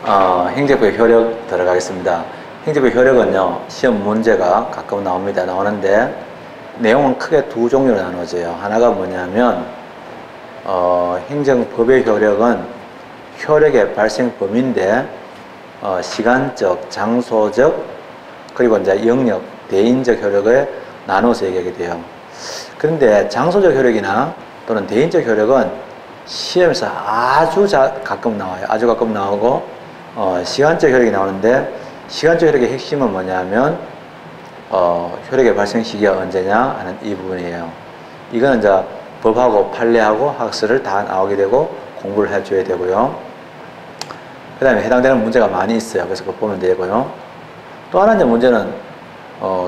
행정부의 효력 들어가겠습니다. 행정부의 효력은요, 시험 문제가 가끔 나오는데, 내용은 크게 두 종류로 나눠져요. 하나가 뭐냐면, 행정법의 효력은 효력의 발생 범위인데, 시간적, 장소적, 그리고 이제 영역, 대인적 효력을 나눠서 얘기하게 돼요. 그런데 장소적 효력이나 또는 대인적 효력은 시험에서 아주 가끔 나와요. 아주 가끔 나오고, 시간적 효력이 나오는데, 시간적 효력의 핵심은 뭐냐면, 효력의 발생 시기가 언제냐 하는 이 부분이에요. 이거는 이제 법하고 판례하고 학설을 다 나오게 되고 공부를 해줘야 되고요. 그 다음에 해당되는 문제가 많이 있어요. 그래서 그거 보면 되고요. 또 하나 이제 문제는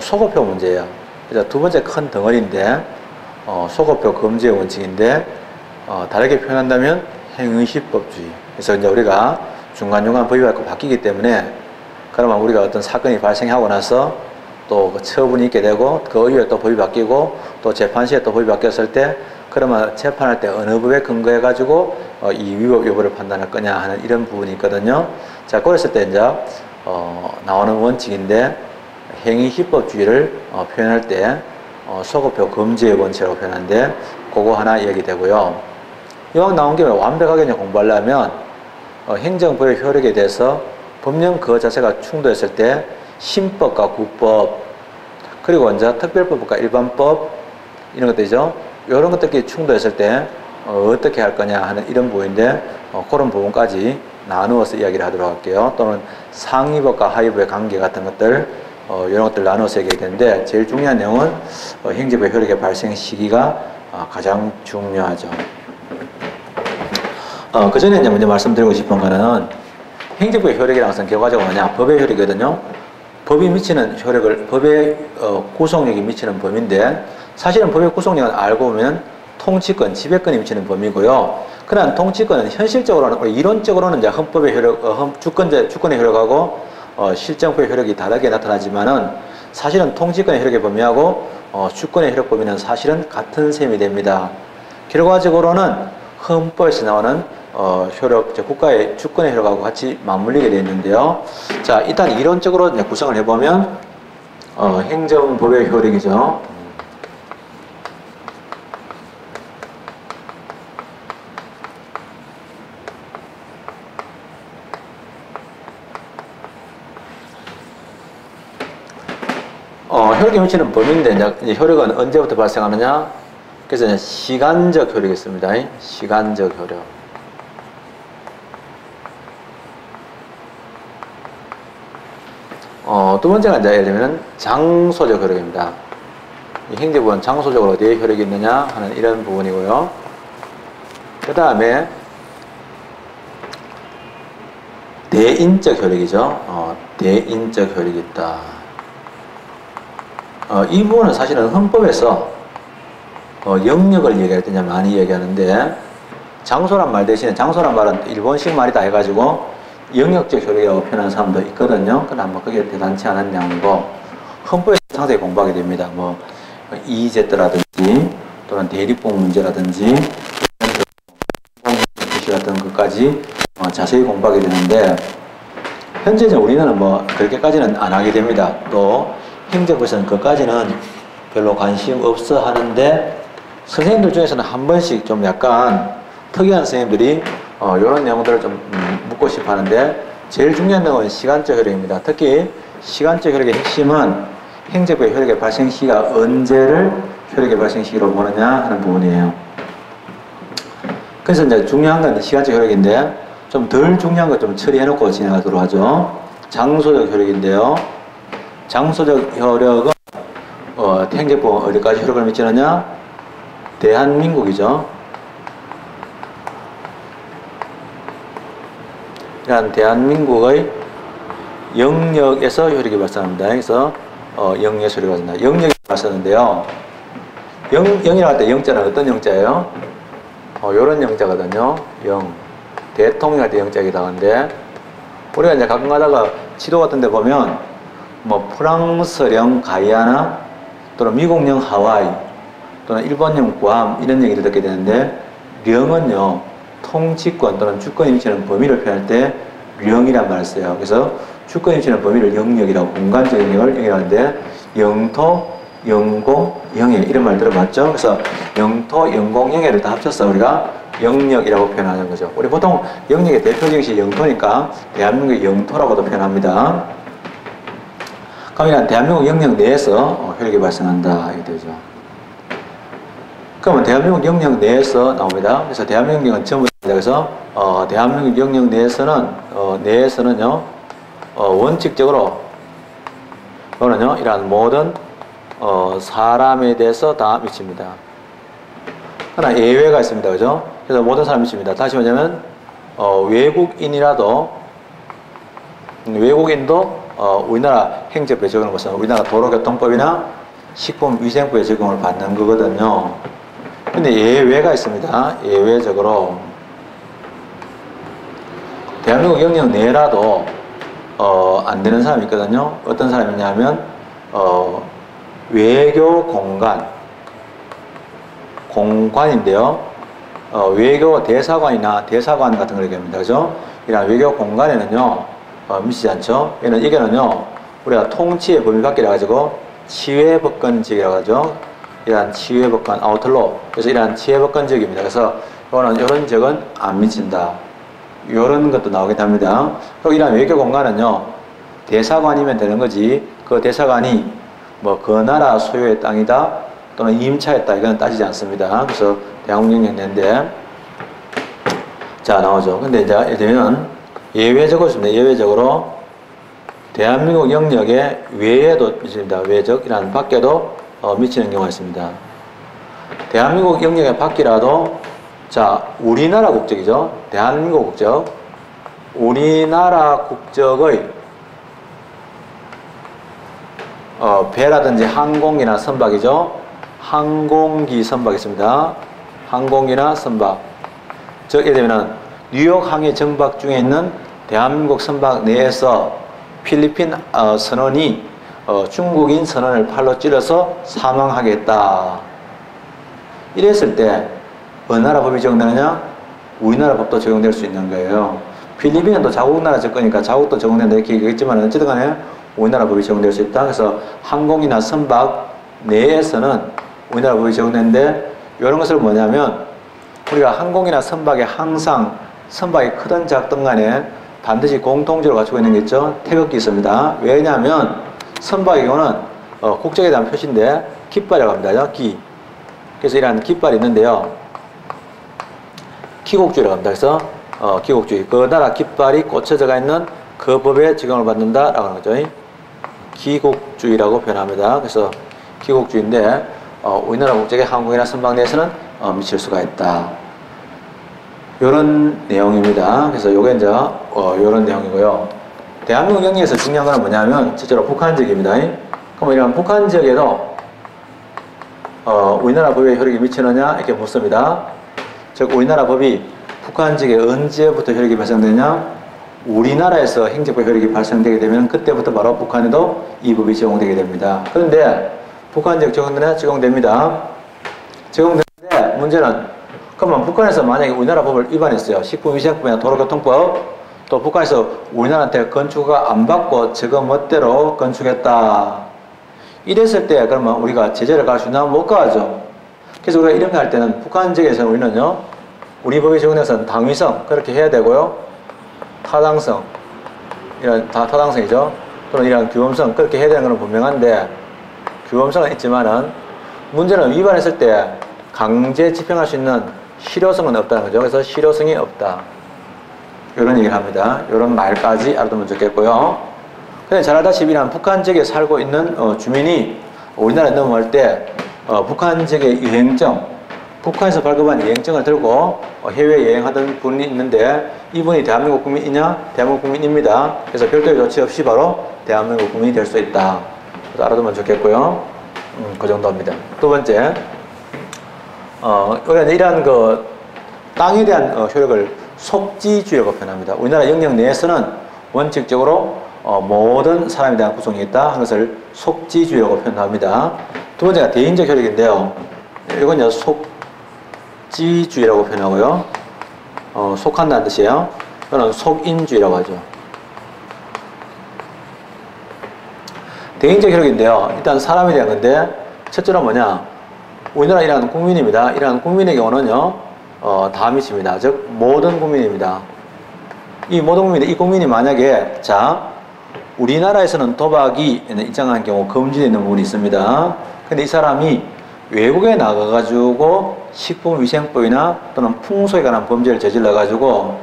소거표 문제예요. 그래서 두 번째 큰 덩어리인데, 소거표 금지의 원칙인데, 다르게 표현한다면 행의시법주의. 그래서 이제 우리가 중간중간 법이 바뀌기 때문에, 그러면 우리가 어떤 사건이 발생하고 나서 또 그 처분이 있게 되고, 그 이후에 또 법이 바뀌고, 또 재판 시에 또 법이 바뀌었을 때, 그러면 재판할 때 어느 법에 근거해가지고 이 위법 여부를 판단할 거냐 하는 이런 부분이 있거든요. 자, 그랬을 때 이제 나오는 원칙인데, 행위시법주의를 표현할 때 소거표 금지의 원칙이라고 표현하는데, 그거 하나 얘기되고요. 이왕 나온 김에 완벽하게 공부하려면 행정법의 효력에 대해서 법령 그 자체가 충돌했을 때 신법과 구법, 그리고 이제 특별법과 일반법, 이런 것들이죠. 이런 것들끼리 충돌했을 때 어떻게 할 거냐 하는 이런 부분인데, 그런 부분까지 나누어서 이야기를 하도록 할게요. 또는 상위법과 하위법의 관계 같은 것들, 이런 것들 나눠서 얘기하겠는데, 제일 중요한 내용은 행정법의 효력의 발생 시기가 가장 중요하죠. 그 전에 이제 먼저 말씀드리고 싶은 거는, 행정법의 효력이라는 것은 결과적으로 뭐냐? 법의 효력이거든요. 법이 미치는 효력을, 법의 구속력이 미치는 범위인데, 사실은 법의 구속력은 알고 보면 통치권, 지배권이 미치는 범위고요. 그러나 통치권은 현실적으로는, 이론적으로는 이제 헌법의 효력, 주권의 효력하고 실정법의 효력이 다르게 나타나지만은, 사실은 통치권의 효력의 범위하고 주권의 효력 범위는 사실은 같은 셈이 됩니다. 결과적으로는 헌법에서 나오는 효력, 국가의 주권의 효력하고 같이 맞물리게 되어 있는데요. 자, 일단 이론적으로 이제 구성을 해보면, 행정법의 효력이죠. 효력이 미치는 범위인데, 이제 효력은 언제부터 발생하느냐? 그래서 이제 시간적 효력이 있습니다. 시간적 효력. 두 번째가 이제 예를 들면 장소적 효력입니다. 이 행정법은 장소적으로 어디에 효력이 있느냐 하는 이런 부분이고요. 그 다음에 대인적 효력이죠. 대인적 효력이 있다. 이 부분은 사실은 헌법에서 영역을 얘기할 때 많이 얘기하는데, 장소란 말 대신에, 장소란 말은 일본식 말이다 해가지고 영역적 효력이라고 표현하는 사람도 있거든요. 그러나 뭐 그게 대단치 않은 내용이고, 헌법에서 상세히 공부하게 됩니다. 뭐 EEZ라든지 또는 대립법 문제라든지 같은 것까지 자세히 공부하게 되는데, 현재 우리는 뭐 그렇게까지는 안 하게 됩니다. 또 행정부에서는 그까지는 별로 관심 없어 하는데, 선생님들 중에서는 한 번씩 좀 약간 특이한 선생님들이 이런 내용들을 좀 묻고 싶어 하는데, 제일 중요한 내용은 시간적 효력입니다. 특히 시간적 효력의 핵심은 행정부의 효력의 발생 시기가 언제를 효력의 발생 시기로 보느냐 하는 부분이에요. 그래서 이제 중요한 건 시간적 효력인데, 좀 덜 중요한 거 좀 처리해놓고 진행하도록 하죠. 장소적 효력인데요. 장소적 효력은 행정법은 어디까지 효력을 미치느냐? 대한민국이죠. 그러니까 대한민국의 영역에서 효력이 발생합니다. 그래서 영역에서 효력이 발생합니다. 영역이 발생하는데요. 영이라고 할 때 영자는 어떤 영자예요? 요런 영자거든요. 영. 대통령 할 때 영자이기도 하는데, 우리가 이제 가끔 가다가 지도 같은 데 보면 뭐 프랑스령 가이아나 또는 미국령 하와이 또는 일본령 구암 이런 얘기를 듣게 되는데, 령은요 통치권 또는 주권이 미치는 범위를 표현할 때 영이란 말을 써요. 그래서 주권이 지는 범위를 영역이라고, 공간적 영역을 영역하는데, 영토, 영공, 영해 이런 말 들어봤죠? 그래서 영토, 영공, 영해를 다 합쳐서 우리가 영역이라고 표현하는 거죠. 우리 보통 영역의 대표적인 것이 영토니까 대한민국의 영토라고도 표현합니다. 그럼 이런 대한민국 영역 내에서 혈액이 발생한다 이게 되죠. 그러면 대한민국 영역 내에서 나옵니다. 그래서 대한민국 영역은 전부 다. 그래서 대한민국 영역 내에서는요 원칙적으로 이거는요 이러한 모든 사람에 대해서 다 미칩니다. 그러나 예외가 있습니다. 그죠? 그래서 모든 사람이 미칩니다. 다시 말하면 외국인도 우리나라 행정부에 적용하는 것은 우리나라 도로교통법이나 식품위생법에 적용을 받는 거거든요. 근데 예외가 있습니다. 예외적으로 대한민국 영역 내라도 안 되는 사람이 있거든요. 어떤 사람이냐면 외교 공간인데요. 외교 대사관이나 대사관 같은 걸 얘기합니다. 그죠? 이런 외교 공간에는요, 미치지 않죠? 이게는요, 우리가 통치의 범위 밖이라 가지고 치외법권지역이라고 하죠. 이러한 치외법권, 아우터로. 그래서 이러한 치외법권지역입니다. 그래서 이런 지역은 안 미친다. 이런 것도 나오게 합니다. 그리고 이러한 외교 공간은요, 대사관이면 되는 거지, 그 대사관이 뭐 그 나라 소유의 땅이다 또는 임차했다 이건 따지지 않습니다. 그래서 대한민국 영역 내인데 자 나오죠. 근데 이제 예를 예외적으로 있습니다. 예외적으로 대한민국 영역의 외에도 미칩니다. 외적이라는 밖에도 미치는 경우가 있습니다. 대한민국 영역의 밖이라도 자 우리나라 국적이죠. 대한민국 국적, 우리나라 국적의 배라든지 항공기나 선박이죠. 항공기 선박 있습니다. 항공기나 선박. 즉, 예를 들면 뉴욕 항해 정박 중에 있는 대한민국 선박 내에서 필리핀 선원이 중국인 선원을 팔로 찔러서 사망하겠다. 이랬을 때 어느 나라 법이 적용되느냐? 우리나라 법도 적용될 수 있는 거예요. 필리핀은 또 자국 나라 접근이니까 자국도 적용된다 이렇게 얘기했지만 어쨌든 간에 우리나라 법이 적용될 수 있다. 그래서 항공이나 선박 내에서는 우리나라 법이 적용되는데 이런 것을 뭐냐면 우리가 항공이나 선박에 항상 선박이 크든 작든 간에 반드시 공통적으로 갖추고 있는 게 있죠. 태극기 있습니다. 왜냐하면 선박의 경우는 국적에 대한 표시인데 깃발이라고 합니다. 기. 그래서 이러한 깃발이 있는데요. 기국주의라고 합니다. 그래서 기국주의. 그 나라 깃발이 꽂혀져 있는 그 법에 적용을 받는다라고 하는 거죠. 기국주의라고 표현합니다. 그래서 기국주의인데 우리나라 국적의 항공이나 선박 내에서는 미칠 수가 있다. 요런 내용입니다. 그래서 요게 이제 요런 내용이고요. 대한민국 영역에서 중요한 건 뭐냐면 실제로 북한 지역입니다. 그럼 이런 북한 지역에도 우리나라 법에 효력이 미치느냐 이렇게 묻습니다. 즉 우리나라 법이 북한 지역에 언제부터 효력이 발생되냐? 우리나라에서 행정법 효력이 발생되게 되면 그때부터 바로 북한에도 이 법이 적용되게 됩니다. 그런데 북한 지역 적용되냐? 적용됩니다. 적용되는데 문제는 그러면 북한에서 만약에 우리나라 법을 위반했어요. 식품위생법이나 도로교통법 또 북한에서 우리나라한테 건축허가 안 받고 저거 멋대로 건축했다. 이랬을 때 그러면 우리가 제재를 가할 수 있나? 못 가죠. 그래서 우리가 이런 거 할 때는 북한 지역에서는 우리는요. 우리 법이 적용돼서는 당위성 그렇게 해야 되고요. 타당성, 이런 다 타당성이죠. 또는 이런 규범성 그렇게 해야 되는 것은 분명한데 규범성은 있지만은 문제는 위반했을 때 강제 집행할 수 있는 실효성은 없다는 거죠. 그래서 실효성이 없다. 이런 얘기를 합니다. 이런 말까지 알아두면 좋겠고요. 근데 잘 알다시피 이런 북한 지역에 살고 있는 주민이 우리나라에 넘어갈 때 북한 지역의 여행증 북한에서 발급한 여행증을 들고 해외 여행하던 분이 있는데 이분이 대한민국 국민이냐? 대한민국 국민입니다. 그래서 별도의 조치 없이 바로 대한민국 국민이 될 수 있다. 그래서 알아두면 좋겠고요. 그 정도입니다. 두 번째, 우리가 이러한 그 땅에 대한 효력을 속지주의라고 표현합니다. 우리나라 영역 내에서는 원칙적으로 모든 사람에 대한 구성이 있다 하는 것을 속지주의라고 표현합니다. 두 번째가 대인적 효력인데요. 이건 속지주의라고 표현하고요. 속한다는 뜻이에요. 이거는 속인주의라고 하죠. 대인적 효력인데요. 일단 사람이 된 건데 첫째는 뭐냐? 우리나라 일하는 국민입니다. 일하는 국민의 경우는요, 다 미칩니다. 즉 모든 국민입니다. 이 모든 국민이 국민이 만약에 자 우리나라에서는 도박이 입장한 경우 금지되어 있는 부분이 있습니다. 근데 이 사람이 외국에 나가가지고 식품위생법이나 또는 풍소에 관한 범죄를 저질러가지고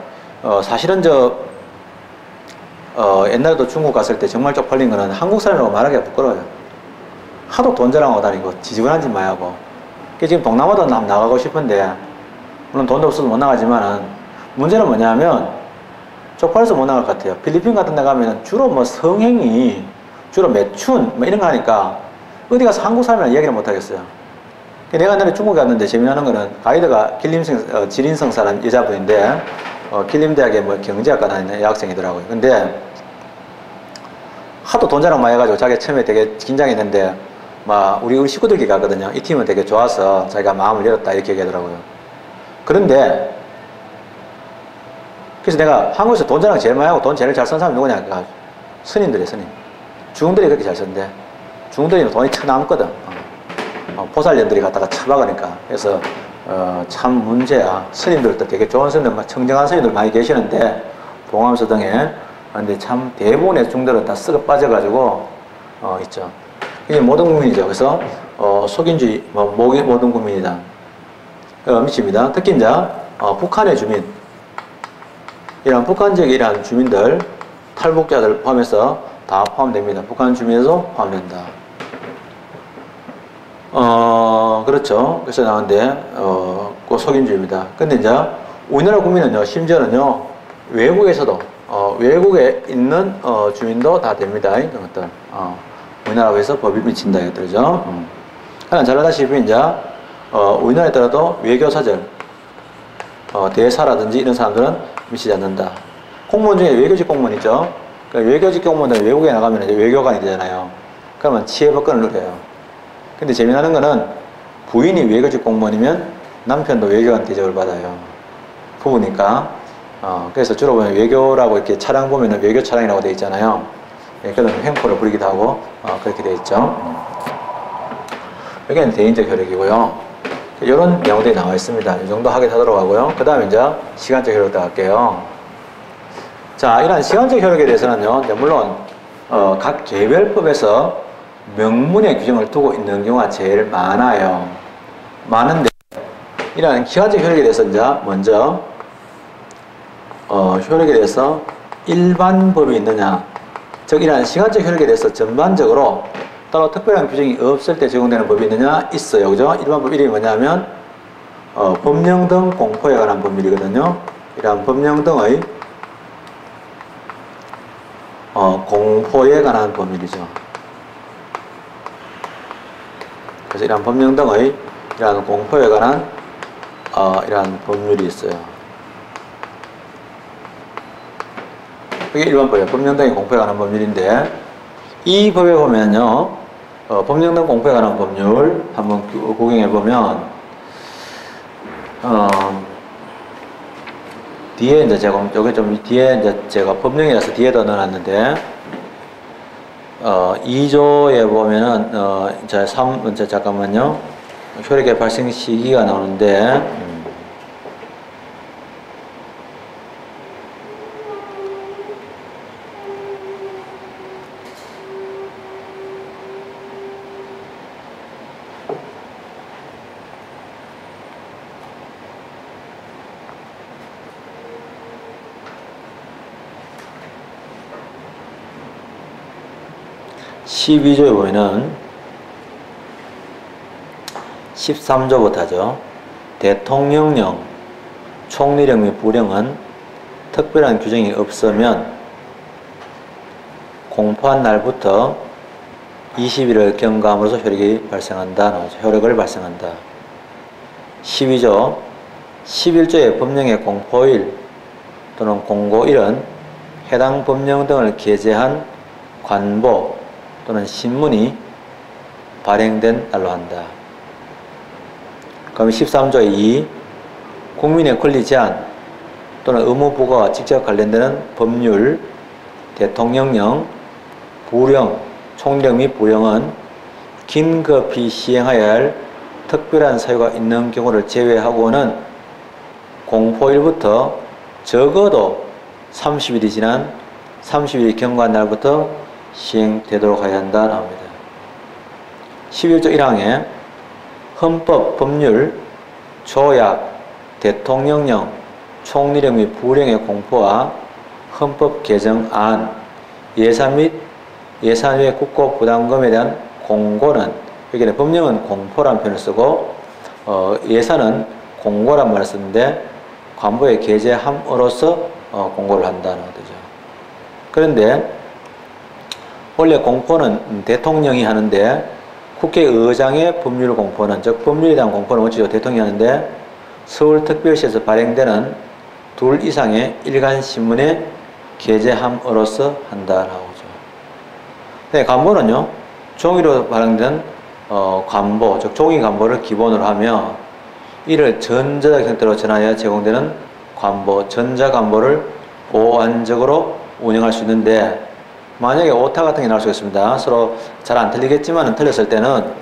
사실은 옛날에도 중국 갔을 때 정말 쪽팔린 거는 한국 사람이라고 말하기가 부끄러워요. 하도 돈 자랑하고 다니고 지지근한 짓 많이 하고. 지금 동남아도 나가고 싶은데 물론 돈도 없어서 못 나가지만은 문제는 뭐냐면 쪽팔려서 못 나갈 것 같아요. 필리핀 같은 데 가면 주로 뭐 성행위, 주로 매춘 뭐 이런 거 하니까 어디 가서 한국 사람이랑 이야기를 못 하겠어요. 내가 옛날에 중국에 갔는데 재미나는 거는 가이드가 지린성 사람 여자분인데 길림대학에 뭐 경제학과 다니는 여학생이더라고요. 근데 하도 돈 자랑 많이 해가지고 자기가 처음에 되게 긴장했는데 막 우리 식구들끼리 가거든요. 이 팀은 되게 좋아서 자기가 마음을 열었다 이렇게 얘기하더라고요. 그런데 그래서 내가 한국에서 돈 자랑 제일 많이 하고 돈 제일 잘 쓴 사람이 누구냐? 그러니까 스님들이에요, 스님. 중들이 그렇게 잘 썼는데 중들이 돈이 참 남거든. 보살년들이 갖다가 처박으니까. 그래서 참 문제야. 스님들도 되게 좋은 스님들, 청정한 스님들 많이 계시는데 봉암서 등에. 근데 참 대부분의 중들은 다 썩어 빠져가지고 있죠. 이게 모든 국민이죠. 그래서 속인주의, 모든 국민이다. 미칩니다. 특히 이제 북한의 주민, 이런 북한적이란 주민들, 탈북자들 포함해서 다 포함됩니다. 북한 주민에서 포함된다. 그렇죠. 그래서 나오는데, 그 속인주의입니다. 근데 이제, 우리나라 국민은요, 심지어는요, 외국에서도, 외국에 있는, 주민도 다 됩니다. 이것들. 우리나라에서 법이 미친다. 이것들이죠. 하나 잘 알다시피, 이제, 우리나라에 따라도 외교사절, 대사라든지 이런 사람들은 미치지 않는다. 공무원 중에 외교직 공무원 있죠. 그러니까 외교직 공무원은 외국에 나가면 이제 외교관이 되잖아요. 그러면 치해법권을 누려요. 근데 재미나는 거는 부인이 외교직 공무원이면 남편도 외교관 대접을 받아요. 부부니까. 그래서 주로 보면 외교라고 이렇게 차량 보면은 외교 차량이라고 되어 있잖아요. 예, 그래서 횡포를 부리기도 하고, 그렇게 되어 있죠. 여기는 대인적 효력이고요. 이런 내용들이 나와 있습니다. 이 정도 하게 하도록 하고요. 그 다음에 이제 시간적 효력도 할게요. 자, 이런 시간적 효력에 대해서는요, 물론, 각 개별법에서 명문의 규정을 두고 있는 경우가 제일 많아요. 많은데, 이런 시간적 효력에 대해서 이제 먼저, 효력에 대해서 일반 법이 있느냐. 즉, 이런 시간적 효력에 대해서 전반적으로 따로 특별한 규정이 없을 때 적용되는 법이 있느냐? 있어요. 그죠? 일반법 이름이 뭐냐면, 법령 등 공포에 관한 법률이거든요. 이러한 법령 등의, 공포에 관한 법률이죠. 그래서 이러한 법령 등의, 이러한 공포에 관한, 이러한 법률이 있어요. 이게 일반법이에요. 법령 등의 공포에 관한 법률인데, 이 법에 보면요, 법령 등 공포에 관한 법률 한번 구경해 보면, 뒤에 이제 제가, 여기 좀 뒤에 이제 제가 법령이라서 뒤에다 넣어놨는데, 2조에 보면은, 잠깐만요. 효력의 발생 시기가 나오는데, 12조에 보면은 13조부터 하죠. 대통령령, 총리령 및 부령은 특별한 규정이 없으면 공포한 날부터 20일을 경과함으로써 효력이 발생한다. 효력을 발생한다. 12조, 11조의 법령의 공포일 또는 공고일은 해당 법령 등을 게재한 관보 또는 신문이 발행된 날로 한다. 그럼 13조의 2, 국민의 권리 제한 또는 의무 부과와 직접 관련되는 법률, 대통령령, 부령 총력 및 부령은 긴급히 시행해야 할 특별한 사유가 있는 경우를 제외하고는 공포일부터 적어도 30일이 지난 30일이 경과한 날부터 시행되도록 해야 한다 나옵니다. 11조 1항에 헌법, 법률, 조약, 대통령령, 총리령 및 부령의 공포와 헌법 개정안, 예산 및 예산 외 국고 부담금에 대한 공고는, 여기는 법령은 공포라는 표현을 쓰고 예산은 공고란 말을 쓰는데 관보에 게재함으로써 공고를 한다는 거죠. 그런데 원래 공포는 대통령이 하는데 국회의장의 법률 공포는, 즉 법률에 대한 공포는 원칙적으로 대통령이 하는데 서울특별시에서 발행되는 2 이상의 일간신문에 게재함으로써 한다라고 하죠. 네, 관보는요, 종이로 발행된 관보, 즉 종이 관보를 기본으로 하며 이를 전자적 형태로 전하여 제공되는 관보, 전자관보를 보완적으로 운영할 수 있는데, 만약에 오타 같은 게 나올 수 있습니다. 서로 잘 안 틀리겠지만 틀렸을 때는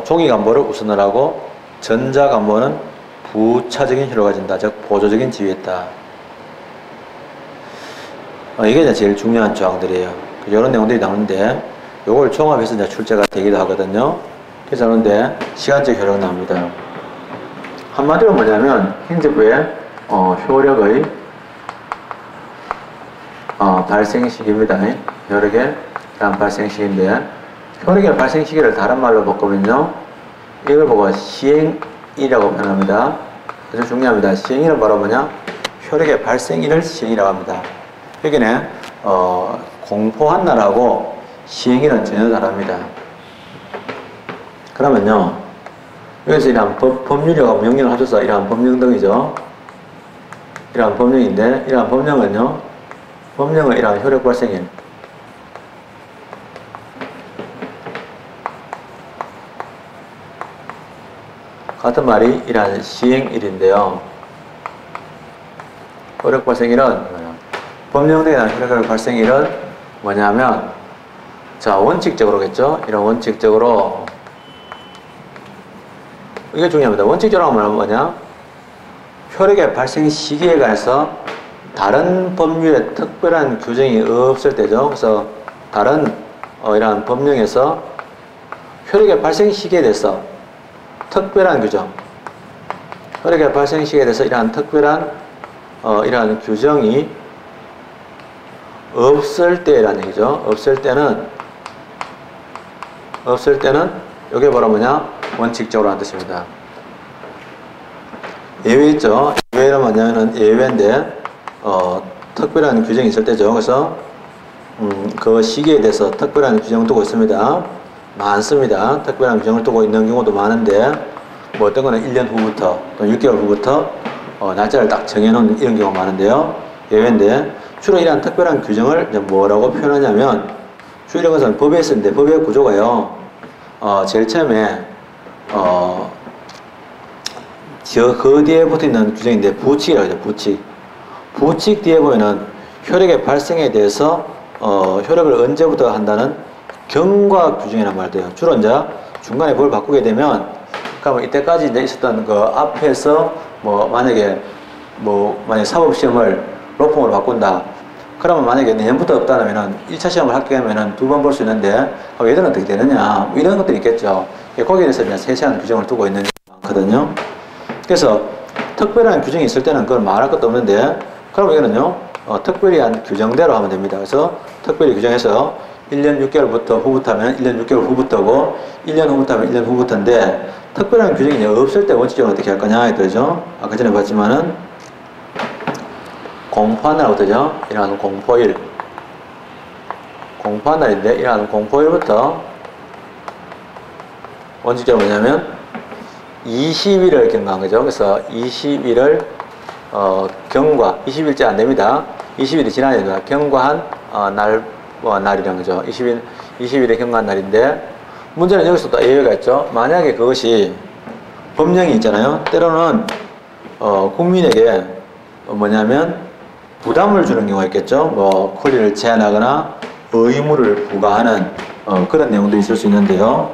종이관보를 우선을 하고 전자관보는 부차적인 효력을 가진다, 즉 보조적인 지위에 있다. 이게 이제 제일 중요한 조항들이에요. 이런 내용들이 나오는데 이걸 종합해서 이제 출제가 되기도 하거든요. 그래서 그런데 시간적 효력이 나옵니다. 한마디로 뭐냐면 행정부의 효력의 발생 시기입니다. 효력의 발생 시기인데, 효력의 발생 시기를 다른 말로 바꾸면요, 이걸 보고 시행이라고 표현합니다. 아주 중요합니다. 시행일은 바로 뭐냐? 효력의 발생일을 시행이라고 합니다. 여기는 공포한 날하고 시행일은 전혀 다릅니다. 그러면요, 여기서 이러한 법률이라고 명령을 하셔서 이러한 법령 등이죠. 이러한 법령인데, 이러한 법령은요, 법령은 이러한 효력 발생일, 같은 말이 이러한 시행일인데요. 효력 발생일은, 법령에 대한 효력 발생일은 뭐냐면, 자, 원칙적으로겠죠? 이런 원칙적으로, 이게 중요합니다. 원칙적으로 하면 뭐냐? 효력의 발생 시기에 관해서 다른 법률에 특별한 규정이 없을 때죠. 그래서 다른 이러한 법령에서 효력의 발생 시기에 대해서 특별한 규정, 효력의 발생 시기에 대해서 이러한 특별한 이러한 규정이 없을 때라는 얘기죠. 없을 때는 이게 바로 뭐냐? 원칙적으로 하는 뜻입니다. 예외 있죠. 예외는 뭐냐면은 예외인데 특별한 규정이 있을 때죠. 그래서 그 시기에 대해서 특별한 규정을 두고 있습니다. 많습니다. 특별한 규정을 두고 있는 경우도 많은데, 뭐 어떤 거는 1년 후부터 또는 6개월 후부터 날짜를 딱 정해놓은 이런 경우가 많은데요. 예외인데, 주로 이러한 특별한 규정을 이제 뭐라고 표현하냐면, 주로 이런 것은 법에 쓰는데, 법의 구조가요, 제일 처음에 그 뒤에 붙어 있는 규정인데, 부칙이라고 하죠. 부칙 뒤에 보면은 효력의 발생에 대해서 효력을 언제부터 한다는 경과 규정이라는 말이 돼요. 주로 이제 중간에 뭘 바꾸게 되면, 그러면 이때까지 이제 있었던 그 앞에서 만약에 사법시험을 로펌으로 바꾼다. 그러면 만약에 내년부터 없다면은 1차 시험을 합격하면은 2번 볼 수 있는데, 얘들은 어떻게 되느냐? 이런 것들이 있겠죠. 거기에 대해서 그냥 세세한 규정을 두고 있는 게 많거든요. 그래서 특별한 규정이 있을 때는 그걸 말할 것도 없는데, 그럼 이거는요, 특별히 한 규정대로 하면 됩니다. 그래서 특별히 규정해서 1년 6개월부터 후부터 하면 1년 6개월 후부터고, 1년 후부터 하면 1년 후부터인데, 특별한 규정이 없을 때 원칙적으로 어떻게 할 거냐, 이거죠. 아까 전에 봤지만은, 공포한 날 어떠죠? 이러한 공포일. 공포한 날인데, 이러한 공포일부터 원칙적으로 뭐냐면, 20일을 경과한 거죠. 그래서 20일을 경과, 20일째 안 됩니다. 20일이 지나야 됩니다. 경과한 날이라는 거죠. 20일에 경과한 날인데, 문제는 여기서 또 예외가 있죠. 만약에 그것이 법령이 있잖아요. 때로는 국민에게 뭐냐면 부담을 주는 경우가 있겠죠. 권리를 제한하거나 의무를 부과하는 그런 내용도 있을 수 있는데요.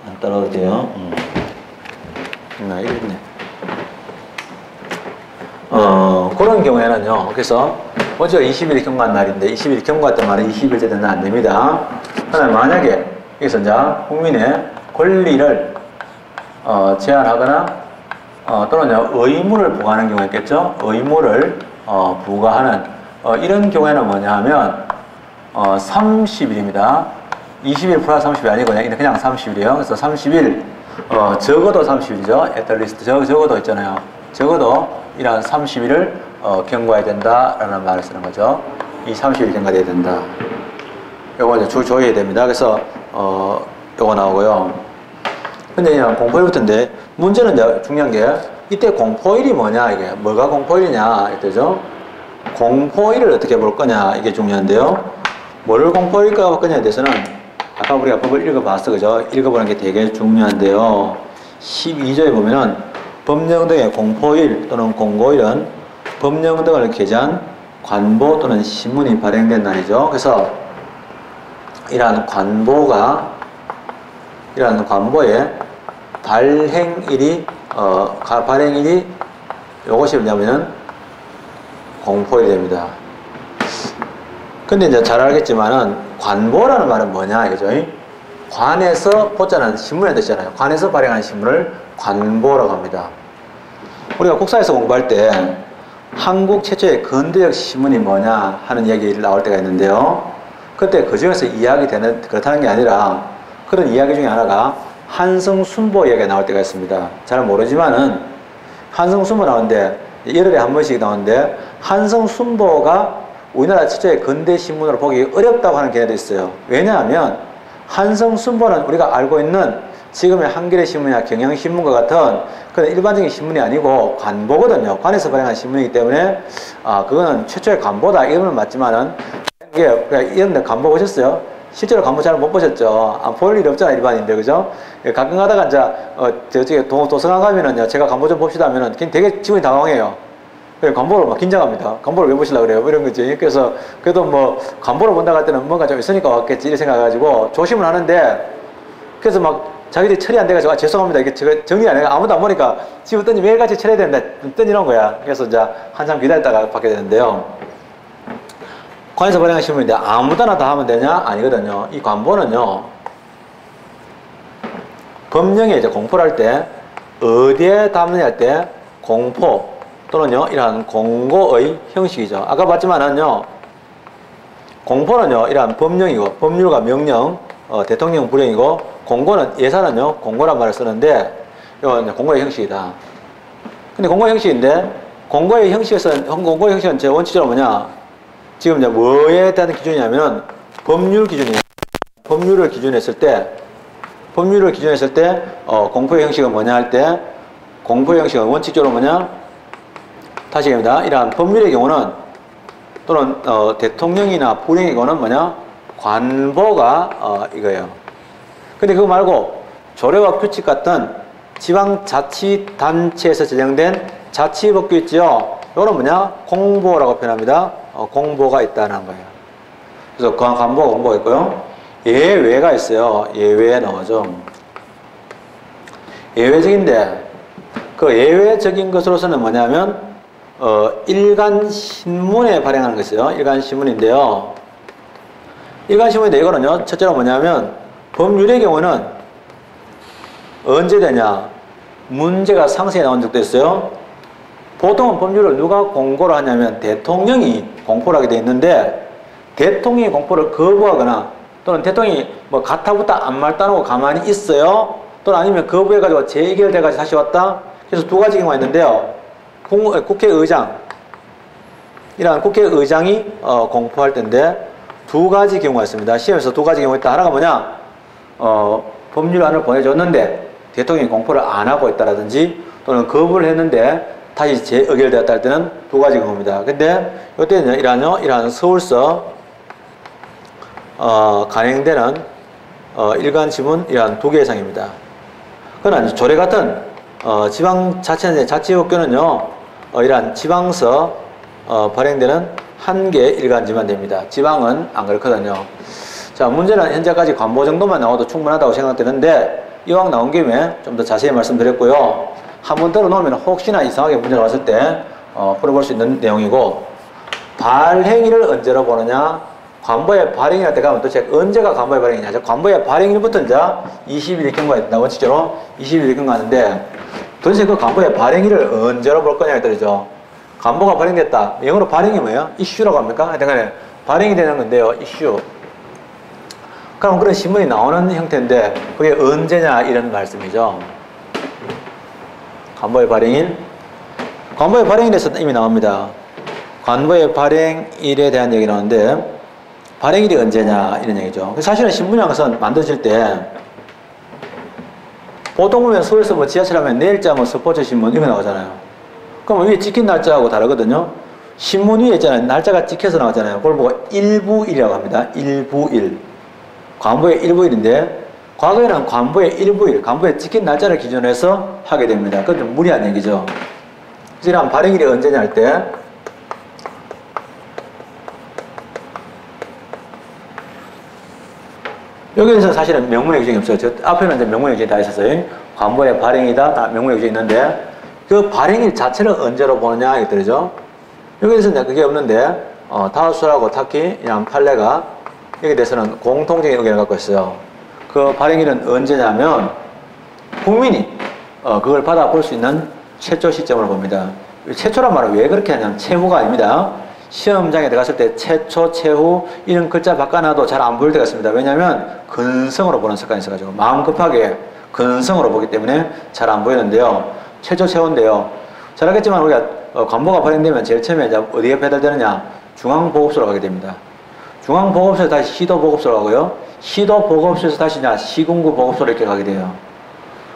안 따라도 돼요. 이랬네. 그런 경우에는요. 그래서 먼저 20일 경과한 날인데 20일 경과했던 말은 20일째 되면 안 됩니다. 그다음에 만약에 여기서 이제 국민의 권리를 제한하거나 또는 의무를 부과하는 경우가 있겠죠. 의무를 부과하는 이런 경우에는 뭐냐 하면 30일입니다. 20일 플러스 30일 아니고 그냥 30일이에요. 그래서 30일 적어도 30일이죠. at least 적어도 있잖아요. 적어도 이런 30일을 경과해야 된다라는 말을 쓰는 거죠. 이 30일이 경과돼야 된다. 요거 이제 조여야 됩니다. 그래서 요거 나오고요. 근데 이제 공포일부터인데 문제는 이제 중요한 게 이때 공포일이 뭐냐 이게 뭐가 공포일이냐 이때죠. 공포일을 어떻게 볼 거냐 이게 중요한데요. 뭐를 공포일까 볼 거냐에 대해서는 아까 우리가 법을 읽어봤어 그죠? 읽어보는 게 되게 중요한데요. 12조에 보면은 법령 등의 공포일 또는 공고일은 법령 등을 게재한 관보 또는 신문이 발행된 날이죠. 그래서 이러한 관보의 발행일이 요것이 뭐냐면은 공포일이 됩니다. 근데 이제 잘 알겠지만은 관보라는 말은 뭐냐 이거죠. 관에서 보자는 신문의 뜻이잖아요. 관에서 발행한 신문을 관보라고 합니다. 우리가 국사에서 공부할 때 한국 최초의 근대적 신문이 뭐냐 하는 이야기 나올 때가 있는데요. 그때 그 중에서 그렇다는 게 아니라 그런 이야기 중에 하나가 한성순보 이야기가 나올 때가 있습니다. 잘 모르지만은 한성순보 나오는데 여름에 한 번씩 나오는데 한성순보가 우리나라 최초의 근대 신문으로 보기 어렵다고 하는 견해도 있어요. 왜냐하면 한성순보는 우리가 알고 있는 지금의 한겨레 신문이나 경향신문과 같은 그런 일반적인 신문이 아니고 관보거든요. 관에서 발행한 신문이기 때문에 그거는 최초의 관보다 이거는 맞지만은 이게 이런데 관보 보셨어요? 실제로 관보 잘 못 보셨죠? 볼 일이 없잖아요, 일반인들, 그죠? 가끔 가다가 이제 저쪽에 도서관 가면은요, 제가 관보 좀 봅시다 하면은 되게 기분이 당황해요. 관보를 막 긴장합니다. 관보를 왜 보시려고 그래요? 이런 거지. 그래서 그래도 뭐 관보를 본다고 할 때는 뭔가 좀 있으니까 왔겠지 이렇게 생각해가지고 조심을 하는데 그래서 막 자기들이 처리 안 돼가지고 죄송합니다. 이게 제가 정리 안 해가 아무도 안 보니까 지금 던지 매일같이 처리해야 된다. 던지는 거야. 그래서 이제 한참 기다렸다가 받게 되는데요. 관에서 발행한 신문인데 아무데나 다 하면 되냐? 아니거든요. 이 관보는요. 법령에 이제 공포를 할 때 어디에 담느냐 할 때 공포 또는요 이러한 공고의 형식이죠. 아까 봤지만은요 공포는요 이러한 법령이고 법률과 명령 대통령 불령이고 공고는 예산은요 공고란 말을 쓰는데 이건 공고의 형식이다. 근데 공고의 형식인데 공고의 형식은 제 원칙적으로 뭐냐 지금 이제 뭐에 대한 기준이냐면은 법률 기준이에요. 법률을 기준했을 때 공포의 형식은 뭐냐 할 때 공포의 형식은 원칙적으로 뭐냐 다시 얘기합니다. 이러한 법률의 경우는 또는 대통령이나 불령의 경우는 뭐냐 관보가 이거예요. 근데 그거 말고 조례와 규칙 같은 지방자치단체에서 제정된 자치법규 있죠. 이거는 뭐냐 공보라고 표현합니다. 공보가 있다는 거예요. 그래서 관보가 공보가 있고요. 예외가 있어요. 예외에 나오죠. 예외적인데 그 예외적인 것으로서는 뭐냐면 일간 신문에 발행하는 것이요. 일간 신문인데요. 일간 신문인데 이거는요. 첫째로 뭐냐면 법률의 경우는 언제 되냐? 문제가 상세히 나온 적도 있어요. 보통은 법률을 누가 공고를 하냐면 대통령이 공포를 하게 돼 있는데 대통령이 공포를 거부하거나 또는 대통령이 뭐 가타부타 아무 말도 안 하고 가만히 있어요. 또는 아니면 거부해가지고 재결돼가지고 다시 왔다. 그래서 두 가지 경우가 있는데요. 국회의장 이러한 국회의장이 공포할 때인데 두 가지 경우가 있습니다. 시험에서 두 가지 경우가 있다. 하나가 뭐냐 법률안을 보내줬는데 대통령이 공포를 안 하고 있다라든지 또는 거부를 했는데 다시 재의결되었다 할 때는 두 가지 경우입니다. 근데 이때는 이러한 서울서 간행되는 일간지문 이러한 두 개 이상입니다. 그러나 조례 같은 지방자치단체 자치법규는요 이러한 지방서 발행되는 한 개 일간지만 됩니다. 지방은 안 그렇거든요. 자, 자, 문제는 현재까지 관보 정도만 나와도 충분하다고 생각되는데 이왕 나온 김에 좀 더 자세히 말씀드렸고요. 한번 들어놓으면 혹시나 이상하게 문제가 왔을 때 풀어볼 수 있는 내용이고, 발행일을 언제로 보느냐, 관보의 발행일 때 가면 도대체 언제가 관보의 발행이냐. 관보의 발행일부터 이제 20일 경과가 있다. 원칙적으로 20일 경과하는데 도대체 그 관보의 발행일을 언제로 볼 거냐에 따르죠. 관보가 발행됐다. 영어로 발행이 뭐예요? 이슈라고 합니까? 하여튼 발행이 되는 건데요. 이슈. 그럼 그런 신문이 나오는 형태인데 그게 언제냐 이런 말씀이죠. 관보의 발행일. 관보의 발행일에서 이미 나옵니다. 관보의 발행일에 대한 얘기 나오는데 발행일이 언제냐 이런 얘기죠. 사실은 신문이라는 것은 만들어질 때 보통 보면 서울에서 뭐 지하철 하면 내일자 뭐 스포츠 신문 이런 거 나오잖아요. 그럼 위에 찍힌 날짜하고 다르거든요. 신문 위에 있잖아요. 날짜가 찍혀서 나오잖아요. 그걸 보고 일부일이라고 합니다. 일부일. 관보의 일부일인데 과거에는 관보의 일부일, 관보에 찍힌 날짜를 기준으로 해서 하게 됩니다. 그건 좀 무리한 얘기죠. 그래서 발행일이 언제냐 할 때 여기에서 사실은 명문의 규정이 없어요. 저 앞에는 이제 명문의 규정이 다 있었어요. 관보의 발행이다, 다 명문의 규정이 있는데 그 발행일 자체를 언제로 보느냐 이것들이죠. 여기에서는 그게 없는데 타우스하고 타키, 이랑 판례가 여기에 대해서는 공통적인 의견을 갖고 있어요. 그 발행일은 언제냐면 국민이 그걸 받아볼 수 있는 최초 시점을 봅니다. 최초란 말은 왜 그렇게 하냐면 최후가 아닙니다. 시험장에 들어갔을 때 최초, 최후 이런 글자 바꿔놔도 잘 안 보일 때가 있습니다. 왜냐하면 근성으로 보는 습관이 있어가지고 마음 급하게 근성으로 보기 때문에 잘 안 보이는데요. 최초, 최후인데요. 잘 알겠지만 우리가 관보가 발행되면 제일 처음에 이제 어디에 배달되느냐? 중앙보급소로 가게 됩니다. 중앙보급소에서 다시 시도보급소로 가고요. 시도보급소에서 다시 시군구 보급소로 이렇게 가게 돼요.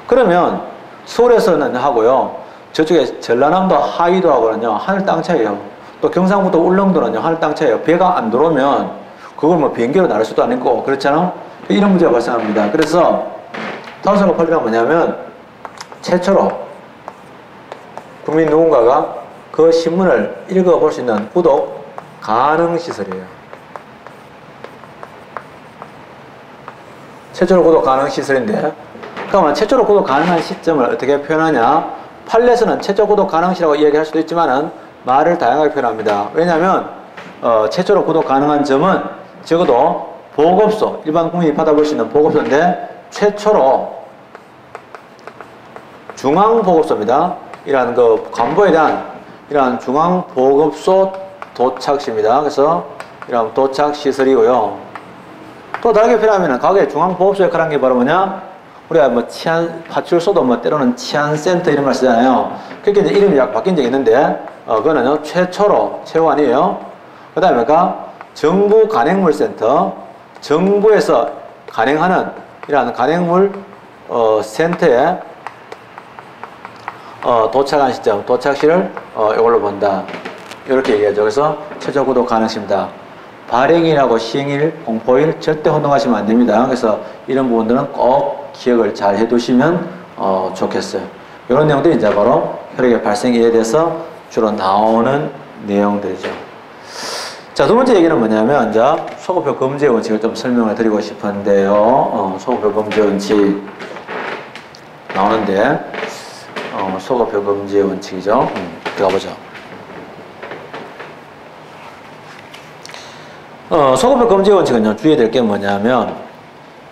그러면 서울에서는 하고요. 저쪽에 전라남도 하위도 하고는요. 하늘 땅 차이에요. 또 경상북도 울릉도는요. 하늘 땅 차이에요. 배가 안 들어오면 그걸 뭐 비행기로 나를 수도 아니고 그렇잖아. 이런 문제가 발생합니다. 그래서 타우스하고 판례가 뭐냐면 최초로 국민 누군가가 그 신문을 읽어볼 수 있는 구독 가능 시설이에요. 최초로 구독 가능 시설인데 그러면 최초로 구독 가능한 시점을 어떻게 표현하냐? 판례에서는 최초 구독 가능 시라고 이야기할 수도 있지만은 말을 다양하게 표현합니다. 왜냐하면 최초로 구독 가능한 점은 적어도 보급소, 일반 국민이 받아볼 수 있는 보급소인데 최초로 중앙보급소입니다. 이러한 그 관보에 대한 이러한 중앙보급소 도착시입니다. 그래서 이런 도착시설이고요. 또 다르게 표현하면 과거에 중앙보급소에 역할한 게 바로 뭐냐? 우리가 뭐 파출소도 뭐 때로는 치안센터 이런 말 쓰잖아요. 그렇게 이제 이름이 약 바뀐 적이 있는데, 그거는요, 최초로, 최후 아니에요. 그 다음에 정부 간행물센터, 정부에서 간행하는 이러한 간행물, 센터에, 도착한 시점, 도착시를, 이걸로 본다. 이렇게 얘기하죠. 그래서 최초 구독 가능시입니다. 발행일하고 시행일, 공포일 절대 혼동하시면 안 됩니다. 그래서 이런 부분들은 꼭 기억을 잘 해두시면 좋겠어요. 이런 내용들이 이제 바로 혈액의 발생일에 대해서 주로 나오는 내용들이죠. 자, 두 번째 얘기는 뭐냐면 이제 소급표 금지의 원칙을 좀 설명을 드리고 싶은데요. 소급표 금지 원칙 나오는데 소급표 금지의 원칙이죠. 들어가 보죠. 소급표 금지 원칙은요, 주의해야 될 게 뭐냐면,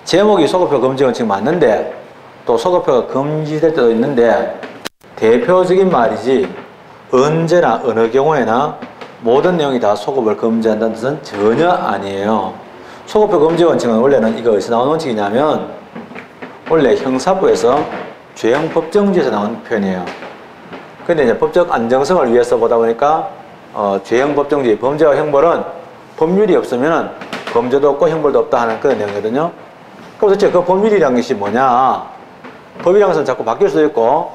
제목이 소급표 금지 원칙 맞는데, 또 소급표가 금지될 때도 있는데, 대표적인 말이지, 언제나, 어느 경우에나, 모든 내용이 다 소급을 금지한다는 뜻은 전혀 아니에요. 소급표 금지 원칙은 원래는 이거 어디서 나온 원칙이냐면, 원래 형사부에서 죄형 법정지에서 나온 표현이에요. 근데 이제 법적 안정성을 위해서 보다 보니까, 죄형 법정지, 범죄와 형벌은 법률이 없으면 범죄도 없고 형벌도 없다 하는 그런 내용이거든요. 그럼 도대체 그 법률이라는 것이 뭐냐? 법이라는 것은 자꾸 바뀔 수도 있고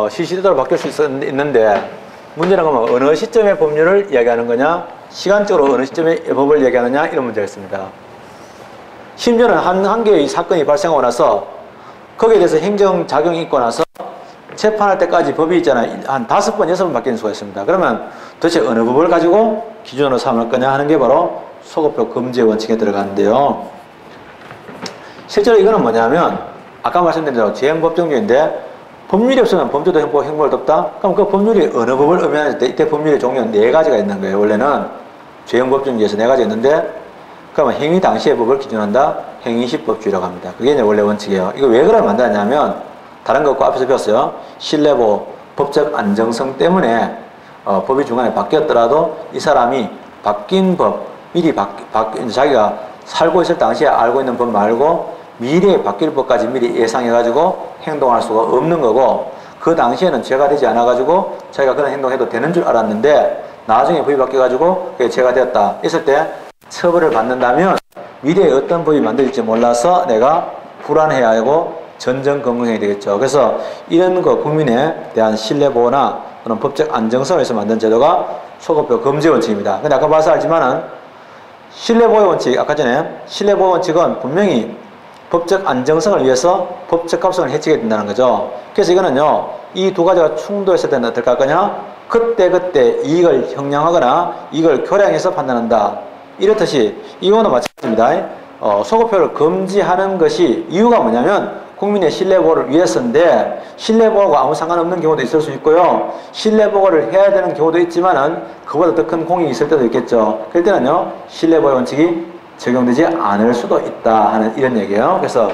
시시때때로 바뀔 수 있는데 문제는 그러면 어느 시점에 법률을 이야기하는 거냐? 시간적으로 어느 시점에 법을 이야기하느냐? 이런 문제가 있습니다. 심지어는 한 개의 사건이 발생하고 나서 거기에 대해서 행정작용이 있고 나서 재판할 때까지 법이 있잖아요. 한 5번, 6번 바뀌는 수가 있습니다. 그러면 도대체 어느 법을 가지고 기준으로 삼을 거냐 하는 게 바로 소급표 금지의 원칙에 들어가는데요. 실제로 이거는 뭐냐면 아까 말씀드린 대로 재형법정주의인데 법률이 없으면 범죄도 형법, 형벌도 없다? 그럼 그 법률이 어느 법을 의미하는지 이때 법률의 종류는 4가지가 있는 거예요. 원래는 재형법정주의에서 4가지 있는데 그러면 행위 당시의 법을 기준한다? 행위시법주의라고 합니다. 그게 이제 원래 원칙이에요. 이거 왜 그걸 만들었냐면 다른 거 없고 앞에서 배웠어요. 신뢰보, 법적 안정성 때문에 법이 중간에 바뀌었더라도 이 사람이 바뀐 법, 미리 자기가 살고 있을 당시에 알고 있는 법 말고 미래에 바뀔 법까지 미리 예상해가지고 행동할 수가 없는 거고 그 당시에는 죄가 되지 않아가지고 자기가 그런 행동해도 되는 줄 알았는데 나중에 법이 바뀌어가지고 그게 죄가 되었다. 있을 때 처벌을 받는다면 미래에 어떤 법이 만들어질지 몰라서 내가 불안해하고 전전긍긍해야 되겠죠. 그래서 이런 거 국민에 대한 신뢰보호나 또는 법적 안정성을 위해서 만든 제도가 소급표 금지 원칙입니다. 근데 아까 봐서 알지만은 신뢰보호 원칙, 아까 전에 신뢰보호 원칙은 분명히 법적 안정성을 위해서 법적 합성을 해치게 된다는 거죠. 그래서 이거는요, 이 두 가지가 충돌했을 때는 어떨까 할 거냐? 그때 이익을 형량하거나 이익을 교량해서 판단한다. 이렇듯이 이거는 마찬가지입니다. 소급표를 금지하는 것이 이유가 뭐냐면 국민의 신뢰보호를 위해서인데 신뢰보호가 아무 상관없는 경우도 있을 수 있고요. 신뢰보호를 해야 되는 경우도 있지만은 그보다 더 큰 공익이 있을 때도 있겠죠. 그럴 때는요, 신뢰보호 원칙이 적용되지 않을 수도 있다 하는 이런 얘기예요. 그래서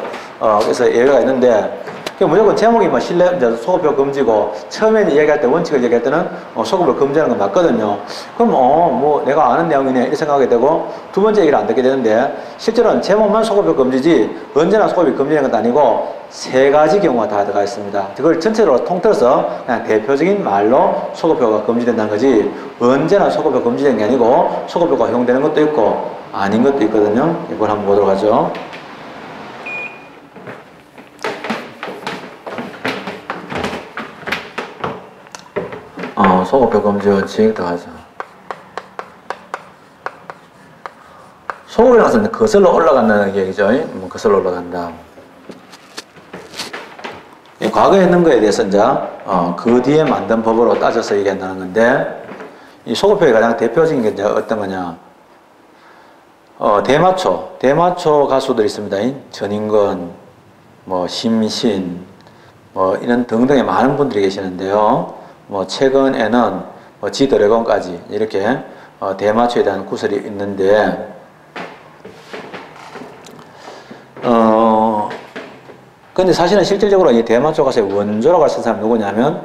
예외가 있는데 무조건 제목이 뭐 소급표 금지고 처음에 이야기할 때 원칙을 얘기할 때는 소급을 금지하는 건 맞거든요. 그럼 뭐 내가 아는 내용이네 이렇게 생각하게 되고 두 번째 얘기를 안 듣게 되는데 실제로는 제목만 소급표 금지지 언제나 소급이 금지되는 것도 아니고 3가지 경우가 다 들어가 있습니다. 그걸 전체적으로 통틀어서 그냥 대표적인 말로 소급표가 금지된다는 거지 언제나 소급표 금지되는 게 아니고 소급표가 허용되는 것도 있고 아닌 것도 있거든요. 이걸 한번 보도록 하죠. 소급표 금지 원칙 들어가죠. 소급이라는 것은 거슬러 올라간다는 얘기죠. 거슬러 올라간다. 과거에 있는 거에 대해서 이제 그 뒤에 만든 법으로 따져서 얘기한다는 건데 이 소급표의 가장 대표적인 게 이제 어떤 거냐? 대마초 가수들이 있습니다. 전인권, 뭐 심신, 뭐 이런 등등의 많은 분들이 계시는데요. 뭐 최근에는 지드래곤까지 이렇게 대마초에 대한 구설이 있는데 근데 사실은 실질적으로 이 대마초 가수의 원조라고 할 수 있는 사람이 누구냐면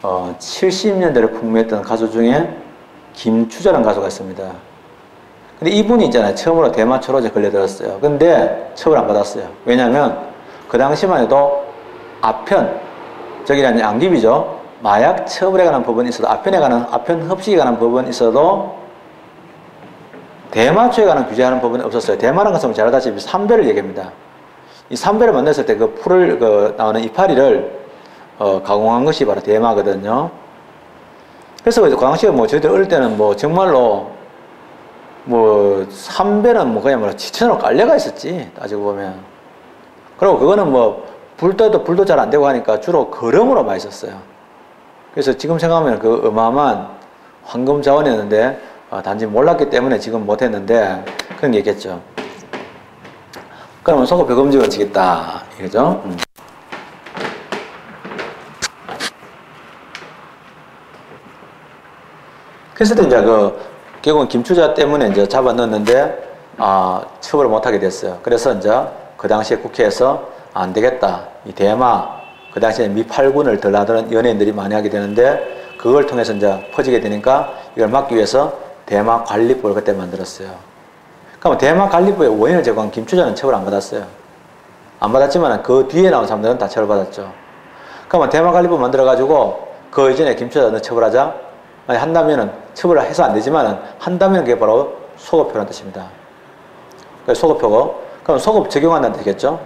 70년대를 풍미했던 가수 중에 김추자라는 가수가 있습니다. 근데 이분이 있잖아요. 처음으로 대마초로 걸려들었어요. 근데 처벌 안 받았어요. 왜냐하면 그 당시만 해도 저기는 안깁이죠. 마약 처벌에 관한 법은 있어도 아편 흡식에 관한 법은 있어도 대마초에 관한 규제하는 법은 없었어요. 대마라는 것은 잘 알다시피 삼배를 얘기합니다. 이 삼배를 만들었을 때 그 풀을 나오는 이파리를 가공한 것이 바로 대마거든요. 그래서 그 당시에 저희들 어릴 때는 정말로 삼배는 그냥 지천으로 깔려가 있었지, 따지고 보면. 그리고 그거는 불도 잘 안 되고 하니까 주로 거름으로 많이 썼어요. 그래서 지금 생각하면 그 어마어마한 황금 자원이었는데 단지 몰랐기 때문에 지금 못했는데 그런 얘기했죠. 그러면 소급표 금지 원칙이 있다 이거죠. 그래서 이제 결국은 김추자 때문에 이제 잡아 넣었는데 처벌을 못하게 됐어요. 그래서 이제 그 당시에 국회에서 안 되겠다. 이 대마 그 당시에 미팔군을 들나드는 연예인들이 많이 하게 되는데 그걸 통해서 이제 퍼지게 되니까 이걸 막기 위해서 대마관리법을 그때 만들었어요. 그럼 대마관리법의 원인을 제공한 김추자는 처벌 안 받았어요. 안 받았지만 그 뒤에 나온 사람들은 다 처벌받았죠. 그러면 대마관리법 만들어가지고 그 이전에 김추자 너 처벌하자. 만약 한다면은 처벌을 해서 안 되지만은 한다면 그게 바로 소급표라는 뜻입니다. 그래서 소급표고 그럼 소급 적용한다는 뜻이겠죠.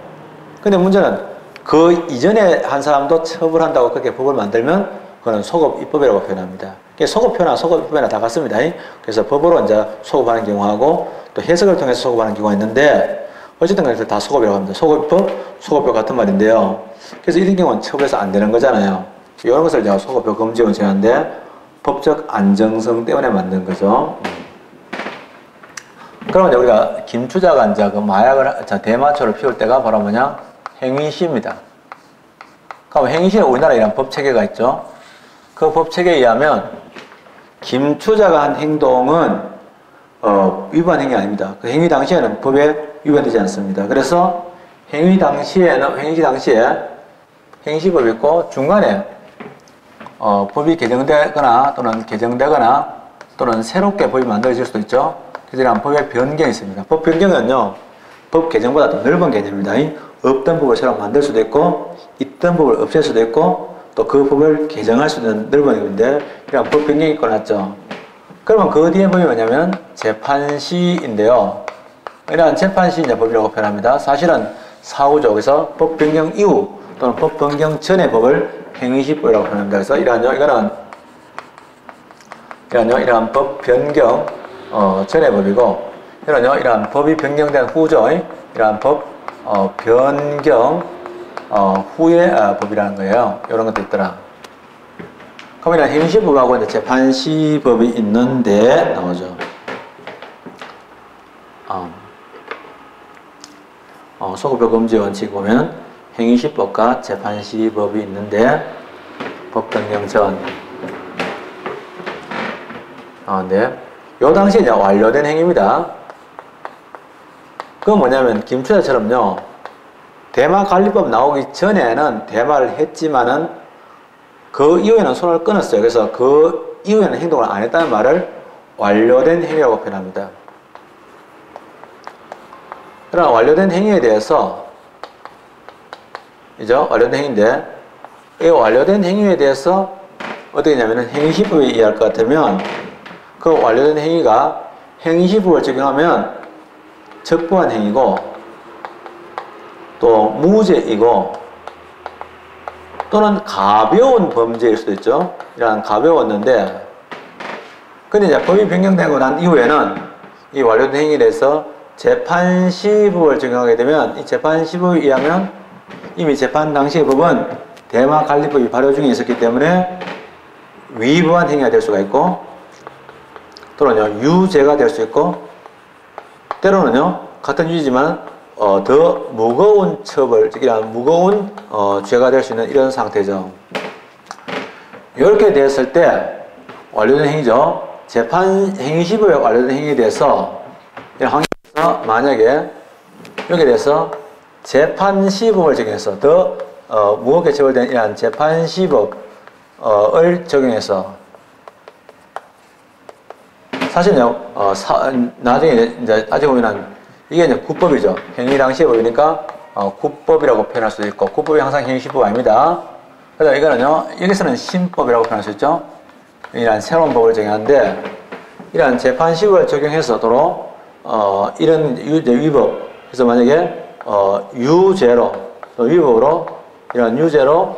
근데 문제는 그 이전에 한 사람도 처벌한다고 그렇게 법을 만들면 그거는 소급 입법이라고 표현합니다. 소급표나 소급 입법이나 다 같습니다. 그래서 법으로 이제 소급하는 경우하고 또 해석을 통해서 소급하는 경우가 있는데 어쨌든 간에 다 소급이라고 합니다. 소급 입법, 소급표 같은 말인데요. 그래서 이런 경우는 처벌해서 안 되는 거잖아요. 이런 것을 제가 소급표 금지 원칙하는데 법적 안정성 때문에 만든 거죠. 그러면 우리가 김추자가 이제 그 마약을, 대마초를 피울 때가 바로 뭐냐? 행위시입니다. 그럼 행위시는 우리나라에 이런 법 체계가 있죠. 그 법 체계에 의하면 김추자가 한 행동은 위반 행위 아닙니다. 그 행위 당시에는 법에 위반되지 않습니다. 그래서 행위 당시에 행시법이 있고 중간에 법이 개정되거나 또는 개정되거나 또는 새롭게 법이 만들어질 수도 있죠. 그래서 이런 법의 변경이 있습니다. 법 변경은요, 법 개정보다 더 넓은 개념입니다. 없던 법을 새로 만들 수도 있고, 있던 법을 없앨 수도 있고, 또 그 법을 개정할 수 있는 넓은 의미인데, 이런 법 변경이 있고났죠. 그러면 그 뒤에 법이 뭐냐면 재판시인데요. 이런 재판시 이제 법이라고 표현합니다. 사실은 사후죠. 그래서 법 변경 이후 또는 법 변경 전의 법을 행위시법이라고 표현합니다. 그래서 이러한 법 변경 전의 법이고, 이러한 법이 변경된 후죠. 이러한 법 변경 후의 법이라는 거예요. 이런 것도 있더라. 그럼 이런 행시법하고 이제 재판시법이 있는데 나오죠. 소급효 금지 원칙 보면 행위시법과 재판시법이 있는데 법 변경 전. 네. 요 당시에 이제 완료된 행위입니다. 그건 뭐냐면 김추자처럼요. 대마관리법 나오기 전에는 대마를 했지만은 그 이후에는 손을 끊었어요. 그래서 그 이후에는 행동을 안 했다는 말을 완료된 행위라고 표현합니다. 그러나 완료된 행위에 대해서 완료된 행위인데 이 완료된 행위에 대해서 어떻게 하냐면 행위시법에 의할 것 같으면 그 완료된 행위가 행위시법을 적용하면 적부한 행위고 또 무죄이고 또는 가벼운 범죄일 수도 있죠. 이런 가벼웠는데 근데 이제 법이 변경되고 난 이후에는 이 완료된 행위에 대해서 재판시법을 적용하게 되면 이 재판시법에 의하면 이미 재판 당시의 법은 대마관리법이 발효 중에 있었기 때문에 위법한 행위가 될 수가 있고 또는요 유죄가 될 수 있고 때로는요 같은 유죄지만 더 무거운 처벌, 즉 이런 무거운 죄가 될 수 있는 이런 상태죠. 이렇게 됐을 때 완료된 행위죠. 재판 행위시법에 완료된 행위에 대해서 이런 항의에서 만약에 여기에 대해서 재판시법을 적용해서 더 무겁게 처벌된 이러한 재판시법을 적용해서 사실은요 나중에 이제 따지고 보면 이게 이제 구법이죠. 행위 당시의 법이니까 구법이라고 표현할 수도 있고 구법이 항상 행위시법 아닙니다. 그래서 이거는요 여기서는 신법이라고 표현할 수 있죠. 이런 새로운 법을 적용하는데 이러한 재판시법을 적용해서도 이런 위법 그래서 만약에 유죄로 또 위법으로 이런 유죄로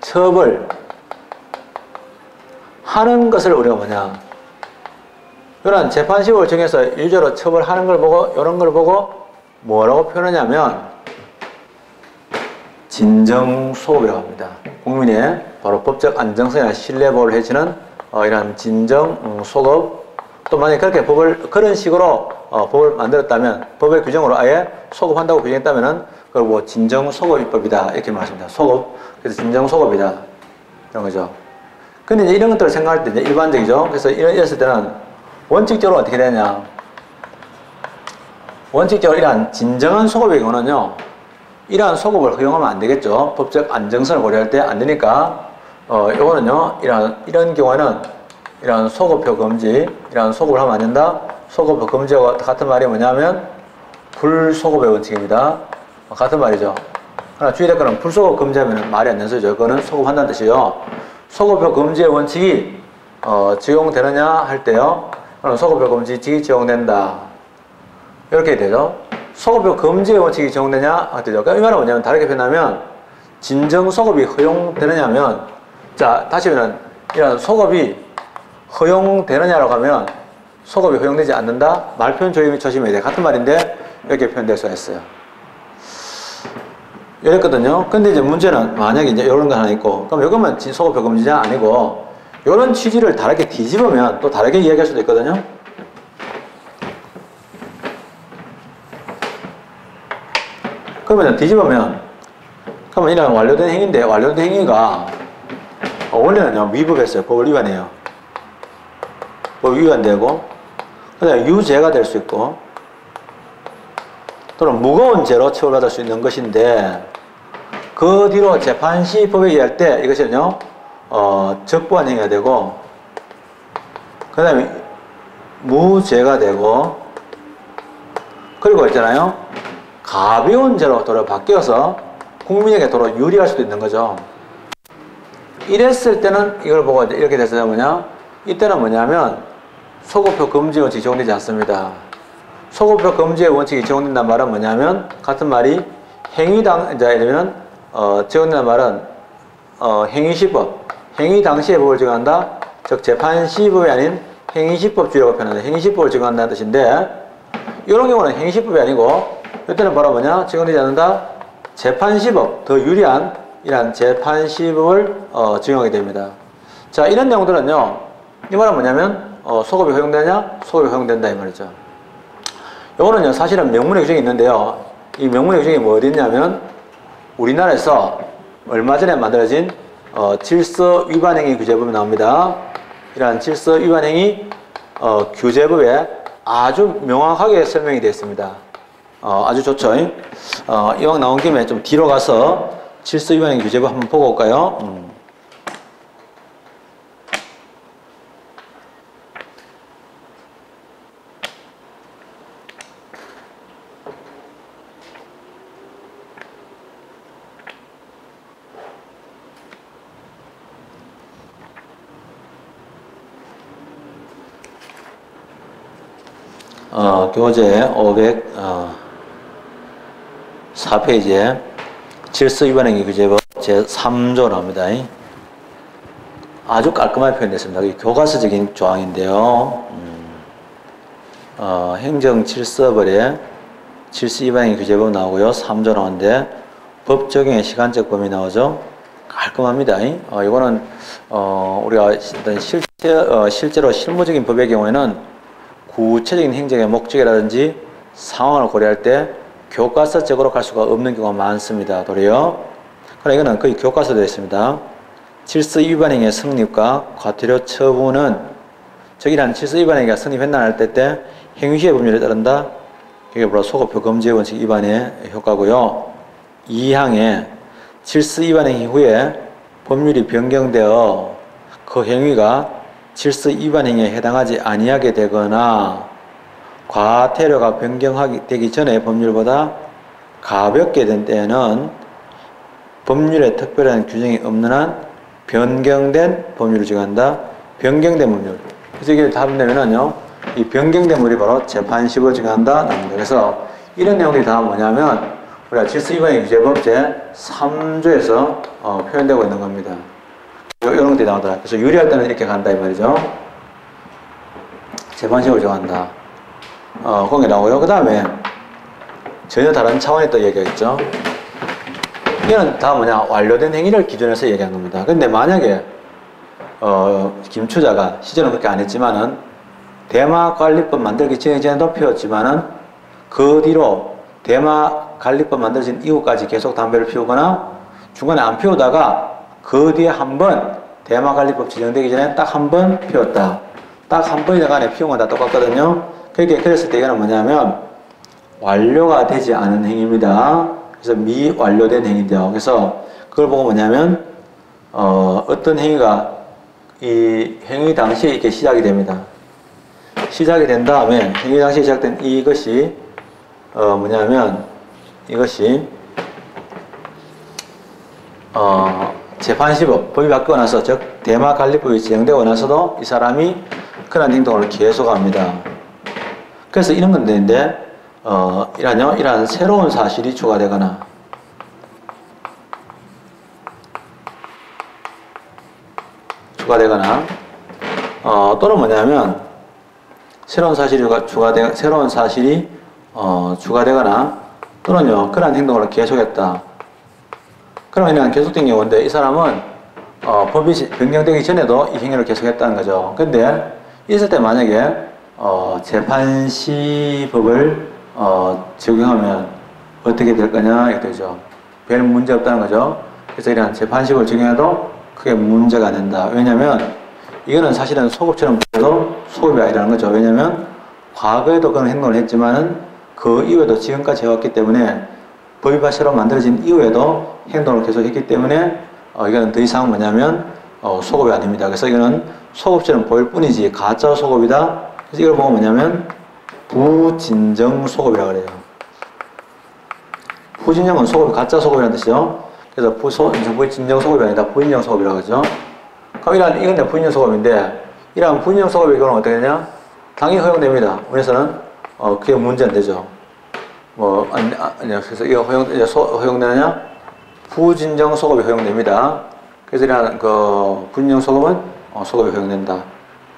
처벌 하는 것을 우리가 뭐냐 이런 재판시법을 정해서 유죄로 처벌하는 걸 보고 이런 걸 보고 뭐라고 표현하냐면 진정소급이라고 합니다. 국민의 바로 법적 안정성이나 신뢰보호를 해주는 이런 진정소급 또 만약에 그렇게 그런 식으로 법을 만들었다면 법의 규정으로 아예 소급한다고 규정했다면은 그걸 뭐 진정소급입법이다 이렇게 말합니다. 소급 그래서 진정소급이다 이런 거죠. 근데 이제 이런 것들을 생각할 때 이제 일반적이죠. 그래서 이랬을 때는 원칙적으로 어떻게 되냐? 원칙적으로 이러한 진정한 소급의 경우는요, 이러한 소급을 허용하면 안 되겠죠. 법적 안정성을 고려할 때 안 되니까, 요거는요, 이런 경우에는 이러한 소급효 금지, 이러한 소급을 하면 안 된다. 소급효 금지와 같은 말이 뭐냐면, 불소급의 원칙입니다. 같은 말이죠. 그러나 주의될 거는 불소급 금지하면 말이 안 되는 소리죠. 그거는 소급한다는 뜻이요. 소급효 금지의 원칙이, 적용되느냐 할 때요, 소급효 금지칙이 적용된다. 이렇게 되죠. 소급효 금지의 원칙이 적용되냐 할 때죠. 그러니까 이 말은 뭐냐면 다르게 표현하면 진정 소급이 허용되느냐면 자 다시 말하면 이런 소급이 허용되느냐라고 하면 소급이 허용되지 않는다. 말표현 조심해야 돼. 같은 말인데 이렇게 표현될 수가 있어요. 이랬거든요. 근데 이제 문제는 만약에 이제 이런 거 하나 있고 그럼 이거만 소급효 금지냐 아니고 이런 취지를 다르게 뒤집으면 또 다르게 이야기할 수도 있거든요. 그러면 뒤집으면, 그러면 이런 완료된 행위인데, 완료된 행위가, 원래는요, 위법했어요. 법을 위반해요. 법 위반되고, 그 다음에 유죄가 될 수 있고, 또는 무거운 죄로 처벌받을 수 있는 것인데, 그 뒤로 재판 시 법에 의할 때 이것은요, 적부한 행위가 되고, 그 다음에 무죄가 되고, 그리고 있잖아요, 가벼운 죄로 도로 바뀌어서 국민에게 도로 유리할 수도 있는 거죠. 이랬을 때는 이걸 보고 이렇게 됐어요. 뭐냐? 이때는 뭐냐면 소급표 금지 원칙이 적용되지 않습니다. 소급표 금지의 원칙이 적용된다는 말은 뭐냐면 같은 말이 행위당, 이제 예를 들면 적용된다는 말은 행위시법, 행위 당시에 법을 적용한다. 즉 재판 시법이 아닌 행위시법주의라고 표현한다. 행위시법을 적용한다는 뜻인데 이런 경우는 행위시법이 아니고 이때는 바로 뭐냐? 적용되지 않는다. 재판시법, 더 유리한 이런 재판시법을 적용하게 됩니다. 자, 이런 내용들은요, 이 말은 뭐냐면 소급이 허용되냐? 소급이 허용된다 이 말이죠. 요거는요, 사실은 명문의 규정이 있는데요. 이 명문의 규정이 뭐 어디 있냐면 우리나라에서 얼마 전에 만들어진 질서 위반행위 규제법이 나옵니다. 이러한 질서 위반행위 규제법에 아주 명확하게 설명이 되어 있습니다. 아주 좋죠. 이왕 나온 김에 좀 뒤로 가서 질서 위반행위 규제법 한번 보고 올까요? 교재 504페이지에 질서 위반행위 규제법 제3조 나옵니다. 아주 깔끔하게 표현됐습니다. 교과서적인 조항인데요. 행정질서벌에 질서 위반행위 규제법 나오고요. 3조 나오는데 법 적용의 시간적 범위 나오죠. 깔끔합니다. 이거는 우리가 실제로 실무적인 법의 경우에는 구체적인 행정의 목적이라든지 상황을 고려할 때 교과서적으로 갈 수가 없는 경우가 많습니다. 도리어. 그러나 이거는 거의 교과서로 되어 있습니다. 질서 위반행위의 성립과 과태료 처분은 즉 이러한 질서 위반행위가 성립했나 할 때 행위시의 법률에 따른다. 이게 바로 소급표 금지 원칙 위반의 효과고요. 2항에 질서 위반행위 후에 법률이 변경되어 그 행위가 질서 위반행위에 해당하지 아니하게 되거나 과태료가 변경되기 전에 법률보다 가볍게 된 때에는 법률에 특별한 규정이 없는 한 변경된 법률을 적용한다. 변경된 법률. 그래서 이게 다 보면은요, 이 변경된 법률이 바로 재판시법을 적용한다. 그래서 이런 내용들이 다 뭐냐면 우리가 질서 위반행위 규제법 제3조에서 표현되고 있는 겁니다. 이런 것들이 나오더라. 그래서 유리할 때는 이렇게 간다 이 말이죠. 재판식을 정한다. 그런 게 나오고요. 그 다음에 전혀 다른 차원의 또 얘기가 있죠. 이거는 다 뭐냐, 완료된 행위를 기준해서 얘기한 겁니다. 근데 만약에 김추자가 시절은 그렇게 안 했지만은 대마관리법 만들기 전에도 피웠지만은 그 뒤로 대마관리법 만들어진 이후까지 계속 담배를 피우거나 중간에 안 피우다가 그 뒤에 한 번 대마관리법 지정되기 전에 딱 한 번 피웠다. 딱 한 번이나 간에 피운 건 다 똑같거든요. 그랬을 때 이거는 뭐냐면 완료가 되지 않은 행위입니다. 그래서 미완료된 행위인데요. 그래서 그걸 보고 뭐냐면 어떤 행위가 이 행위 당시에 이렇게 시작이 됩니다. 시작이 된 다음에 행위 당시에 시작된 이것이 뭐냐면 이것이 재판시법, 법이 바뀌고 나서 즉 대마관리법이 제정되고 나서도 이 사람이 그런 행동을 계속합니다. 그래서 이런 건데 이러한 새로운 사실이 추가되거나 또는 뭐냐면 새로운 사실이 추가되거나 또는요 그러한 행동을 계속했다. 그러면 이런 계속된 경우인데 이 사람은 법이 변경되기 전에도 이 행위를 계속했다는 거죠. 근데 있을 때 만약에 재판시법을 적용하면 어떻게 될 거냐 이렇게 되죠. 별 문제 없다는 거죠. 그래서 이런 재판식을 적용해도 크게 문제가 안 된다. 왜냐면 이거는 사실은 소급처럼 보여도 소급이 아니라는 거죠. 왜냐면 과거에도 그런 행동을 했지만은 그 이후에도 지금까지 해왔기 때문에 법이 새로 만들어진 이후에도 행동을 계속 했기 때문에 이거는 더 이상 뭐냐면 소급이 아닙니다. 그래서 이거는 소급처럼 보일 뿐이지 가짜 소급이다. 그래서 이걸 보면 뭐냐면 부진정 소급이라고 그래요. 부진정은 소급이 가짜 소급이라는 뜻이죠. 그래서 부진정 소급이 아니다. 부인정 소급이라고 하죠. 그럼 이건 부인정 소급인데 이런 부인정 소급의 경우는 어떻게 되냐? 당연히 허용됩니다. 우리에서는 그게 문제는 되죠. 그래서 이거 허용되느냐? 부진정 소급이 허용됩니다. 그래서 이런 부진정 소급은 소급이 허용된다.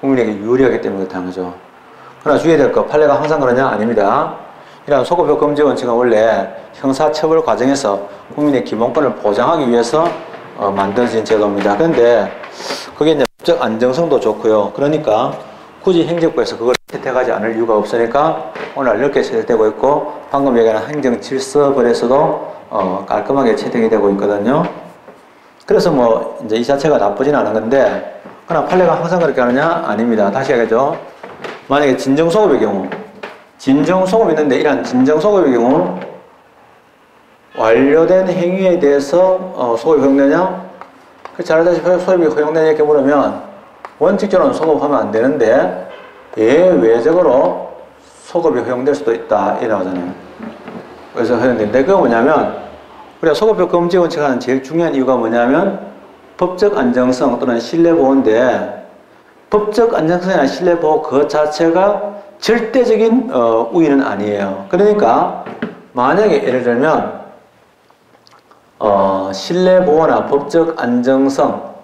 국민에게 유리하기 때문에 그렇다는 거죠. 그러나 주의해야 될 거, 판례가 항상 그러냐? 아닙니다. 이런 소급효 금지 원칙은 원래 형사처벌 과정에서 국민의 기본권을 보장하기 위해서 만들어진 제도입니다. 그런데 그게 이제 법적 안정성도 좋고요. 그러니까 굳이 행정부에서 그걸 채택하지 않을 이유가 없으니까 오늘 이렇게 채택되고 있고 방금 얘기한 행정질서벌에서도 깔끔하게 채택이 되고 있거든요. 그래서 이제 이 자체가 나쁘진 않은 건데 그러나 판례가 항상 그렇게 하느냐? 아닙니다. 다시 얘기하죠. 만약에 진정소급의 경우 진정소급이 있는데 이러한 진정소급의 경우 완료된 행위에 대해서 소급이 허용되냐? 잘 알다시피 소급이 허용되냐 이렇게 물으면 원칙적으로는 소급하면 안 되는데 예외적으로 소급이 허용될 수도 있다 이라고 하잖아요. 그래서 허용되는데 그게 뭐냐면 우리가 소급효 금지 원칙하는 제일 중요한 이유가 뭐냐면 법적 안정성 또는 신뢰보호인데 법적 안정성이나 신뢰보호 그 자체가 절대적인 우위는 아니에요. 그러니까 만약에 예를 들면 신뢰보호나 법적 안정성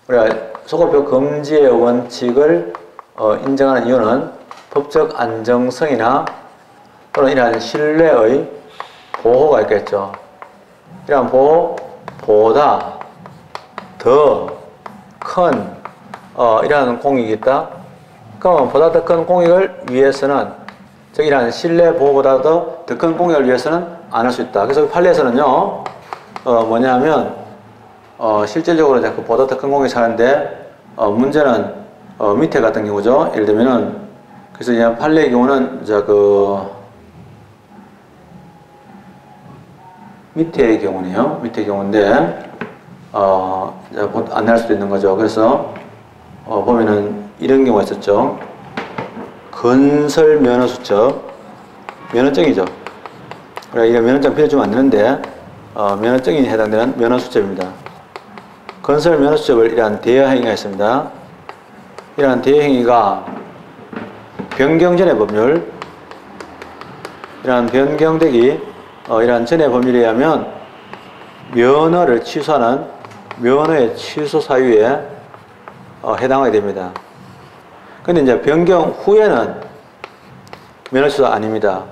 우리가 소급효 금지의 원칙을 인정하는 이유는 법적 안정성이나 또는 이러한 신뢰의 보호가 있겠죠. 이러한 보호보다 더 큰 이러한 공익이 있다. 그럼 보다 더 큰 공익을 위해서는 즉 이러한 신뢰 보호보다도 더 큰 공익을 위해서는 안 할 수 있다. 그래서 판례에서는요 뭐냐면 실질적으로 이제 그 보다 더 큰 공익이 사는데 문제는 밑에 같은 경우죠. 예를 들면은 그래서 이제 판례의 경우는 이제 밑에의 경우네요. 밑에의 경우인데 안 날 수도 있는 거죠. 그래서 보면은 이런 경우가 있었죠. 건설 면허 수첩 면허증이죠. 우리가 이런 면허증 빌려주면 안 되는데 면허증이 해당되는 면허 수첩입니다. 건설 면허 수첩을 이러한 대여 행위가 있습니다. 이러한 대여 행위가 변경 전의 법률 이러한 변경되기 이러한 전의 법률에 의하면 면허를 취소하는 면허의 취소 사유에 해당하게 됩니다. 근데 이제 변경 후에는 면허 취소 아닙니다.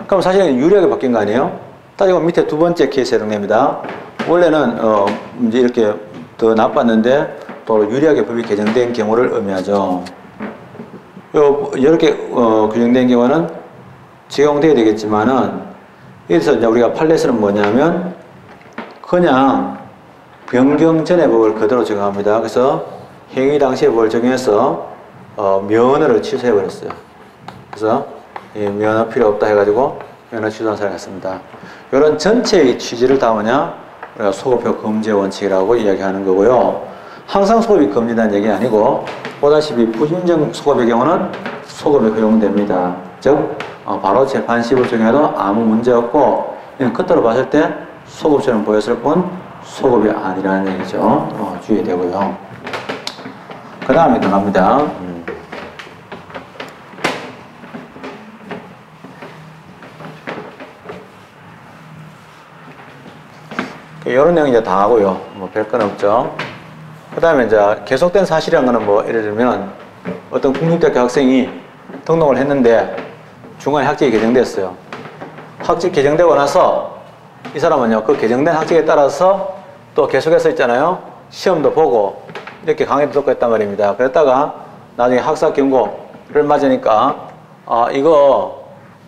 그럼 사실은 유리하게 바뀐 거 아니에요? 따지고 밑에 두 번째 케이스에 해당됩니다. 원래는 이제 이렇게 더 나빴는데 또 유리하게 법이 개정된 경우를 의미하죠. 이렇게 규정된 경우는 적용돼야 되겠지만은 여기서 이제 우리가 판례에서는 뭐냐면 그냥 변경 전의 법을 그대로 적용합니다. 그래서 행위 당시의 법을 적용해서 면허를 취소해 버렸어요. 그래서 면허 필요 없다 해가지고 면허 취소한 사례가 있습니다. 이런 전체의 취지를 다 뭐냐 우리가 소급효 금지 원칙이라고 이야기하는 거고요. 항상 소급이 금지된 얘기 아니고 보다시피 부진정 소급의 경우는 소급이 허용됩니다. 즉 바로 재판식을 적용해도 아무 문제 없고 겉으로 봤을 때 소급처럼 보였을 뿐 소급이 아니라는 얘기죠. 주의되고요. 그 다음에 들어갑니다. 이런 내용 이제 다 하고요. 별 건 없죠. 그 다음에 이제 계속된 사실이라는 거는 예를 들면 어떤 국립대학교 학생이 등록을 했는데 중간에 학칙이 개정됐어요. 학칙 개정되고 나서 이 사람은요, 그 개정된 학칙에 따라서 또 계속해서 있잖아요. 시험도 보고 이렇게 강의도 듣고 했단 말입니다. 그랬다가 나중에 학사 경고를 맞으니까 이거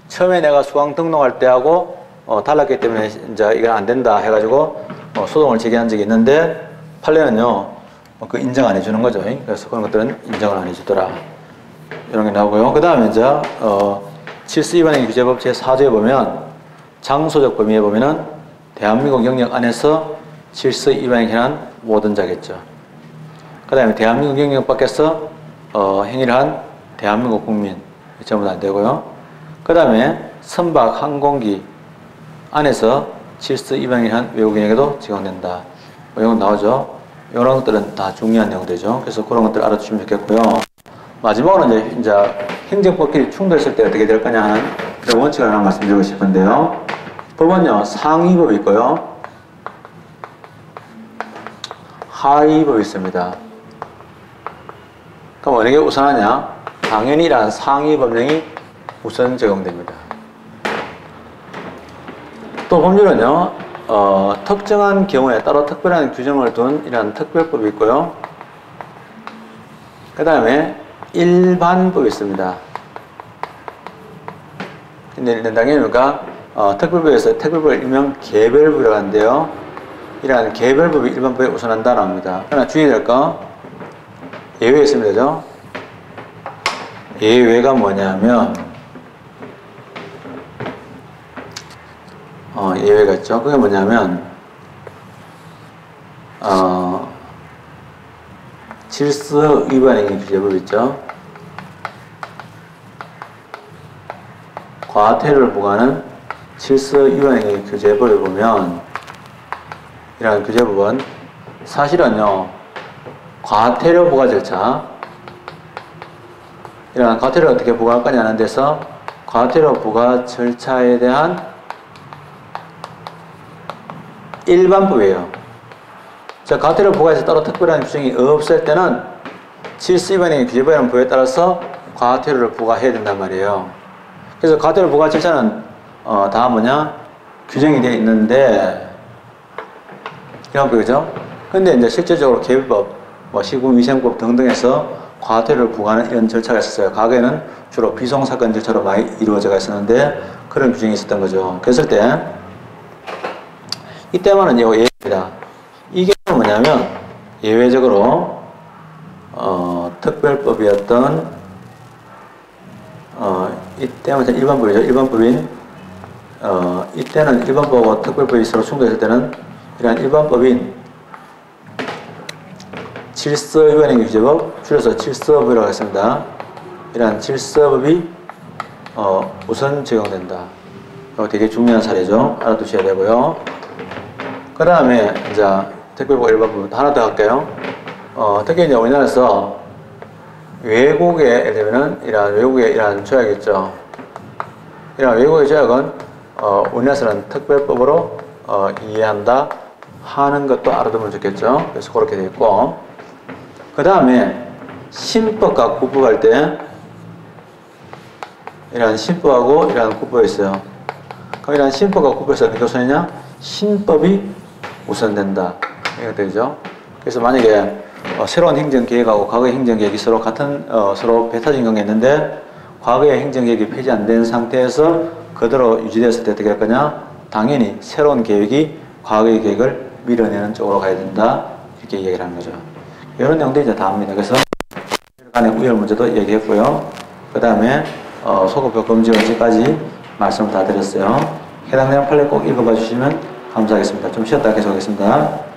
처음에 내가 수강 등록할 때하고 달랐기 때문에 이제 이건 안 된다 해가지고 소송을 제기한 적이 있는데 판례는요 그 인정 안 해주는 거죠. 그래서 그런 것들은 인정을 안 해주더라. 이런 게 나오고요. 그 다음에 이제 질서 위반행위 규제법 제4조에 보면 장소적 범위에 보면은 대한민국 영역 안에서 질서 위반에 관한 모든 자겠죠. 그 다음에 대한민국 영역 밖에서 행위를 한 대한민국 국민 전부 다 안 되고요. 그 다음에 선박 항공기 안에서 질서 위반에 관한 외국인에게도 적용된다. 뭐 이런 거 나오죠. 이런 것들은 다 중요한 내용들이죠. 그래서 그런 것들 알아두시면 좋겠고요. 마지막으로 이제 행정법끼리 충돌했을 때 어떻게 될 거냐 하는 그런 원칙을 하나 말씀드리고 싶은데요. 법은요 상위법이 있고요. 하위법이 있습니다. 그럼 어느 게 우선하냐? 당연히 이러한 상위 법령이 우선 적용됩니다. 또 법률은요, 특정한 경우에 따로 특별한 규정을 둔 이러한 특별법이 있고요. 그 다음에 일반법이 있습니다. 근데 당연히 우리가 특별법에서 특별법을 일명 개별법이라고 하는데요. 이러한 개별법이 일반법에 우선한다는 겁니다. 그러나 주의될 거 예외가 있습니다. 그죠? 예외가 뭐냐면 예외가 있죠. 그게 뭐냐면 질서 위반행위 규제법 있죠. 과태료를 부과하는 질서 위반행위 규제법에 보면 이러한 규제법은 사실은요 과태료 부과 절차 이러한 과태료를 어떻게 부과할 거냐는 데서 과태료 부과 절차에 대한 일반법이에요. 자, 과태료 부과에서 따로 특별한 규정이 없을 때는 질서 위반행위 규제법이라는 법에 따라서 과태료를 부과해야 된단 말이에요. 그래서 과태료 부과 절차는 다 뭐냐 규정이 되어 있는데 이런 법이죠. 근데 이제 실제적으로 개별법, 식품위생법 등등에서 과태료를 부과하는 이런 절차가 있었어요. 과거에는 주로 비송사건 절차로 많이 이루어져 있었는데 그런 규정이 있었던 거죠. 그랬을 때 이때만은 예외입니다. 이게 뭐냐면 예외적으로 특별법이었던 이때는 일반법이죠. 일반법인 이때는 일반법과 특별법이 서로 충돌했을 때는 이러한 일반법인 질서위반행위 규제법, 줄여서 질서법이라고 했습니다. 이러한 질서법이 우선 적용된다. 이거 되게 중요한 사례죠. 알아두셔야 되고요. 그 다음에 이제 특별법 일반법 하나 더 할게요. 특히 이제 우리나라에서 외국의 예를 들면은 이러한 외국의 이러한 조약이 있죠. 이러한 외국의 조약은 우리나라에서는 특별법으로 이해한다 하는 것도 알아두면 좋겠죠. 그래서 그렇게 되어 있고 그 다음에 신법과 국법할 때 이러한 신법하고 이러한 국법이 있어요. 그럼 이러한 신법과 국법에서 어떻게 우선이냐? 신법이 우선된다. 이렇게 되죠. 그래서 만약에 새로운 행정계획하고 과거의 행정계획이 서로 같은 서로 배타적인 경우가 있는데 과거의 행정계획이 폐지 안 된 상태에서 그대로 유지됐을 때 어떻게 할 거냐? 당연히 새로운 계획이 과거의 계획을 밀어내는 쪽으로 가야 된다. 이렇게 얘기를 하는 거죠. 이런 내용들이 이제 다 합니다. 그래서 간의 우열 문제도 얘기했고요. 그 다음에 소급표 금지 원칙까지 말씀을 다 드렸어요. 해당 내용 판례 꼭 읽어봐 주시면 감사하겠습니다. 좀 쉬었다 계속하겠습니다.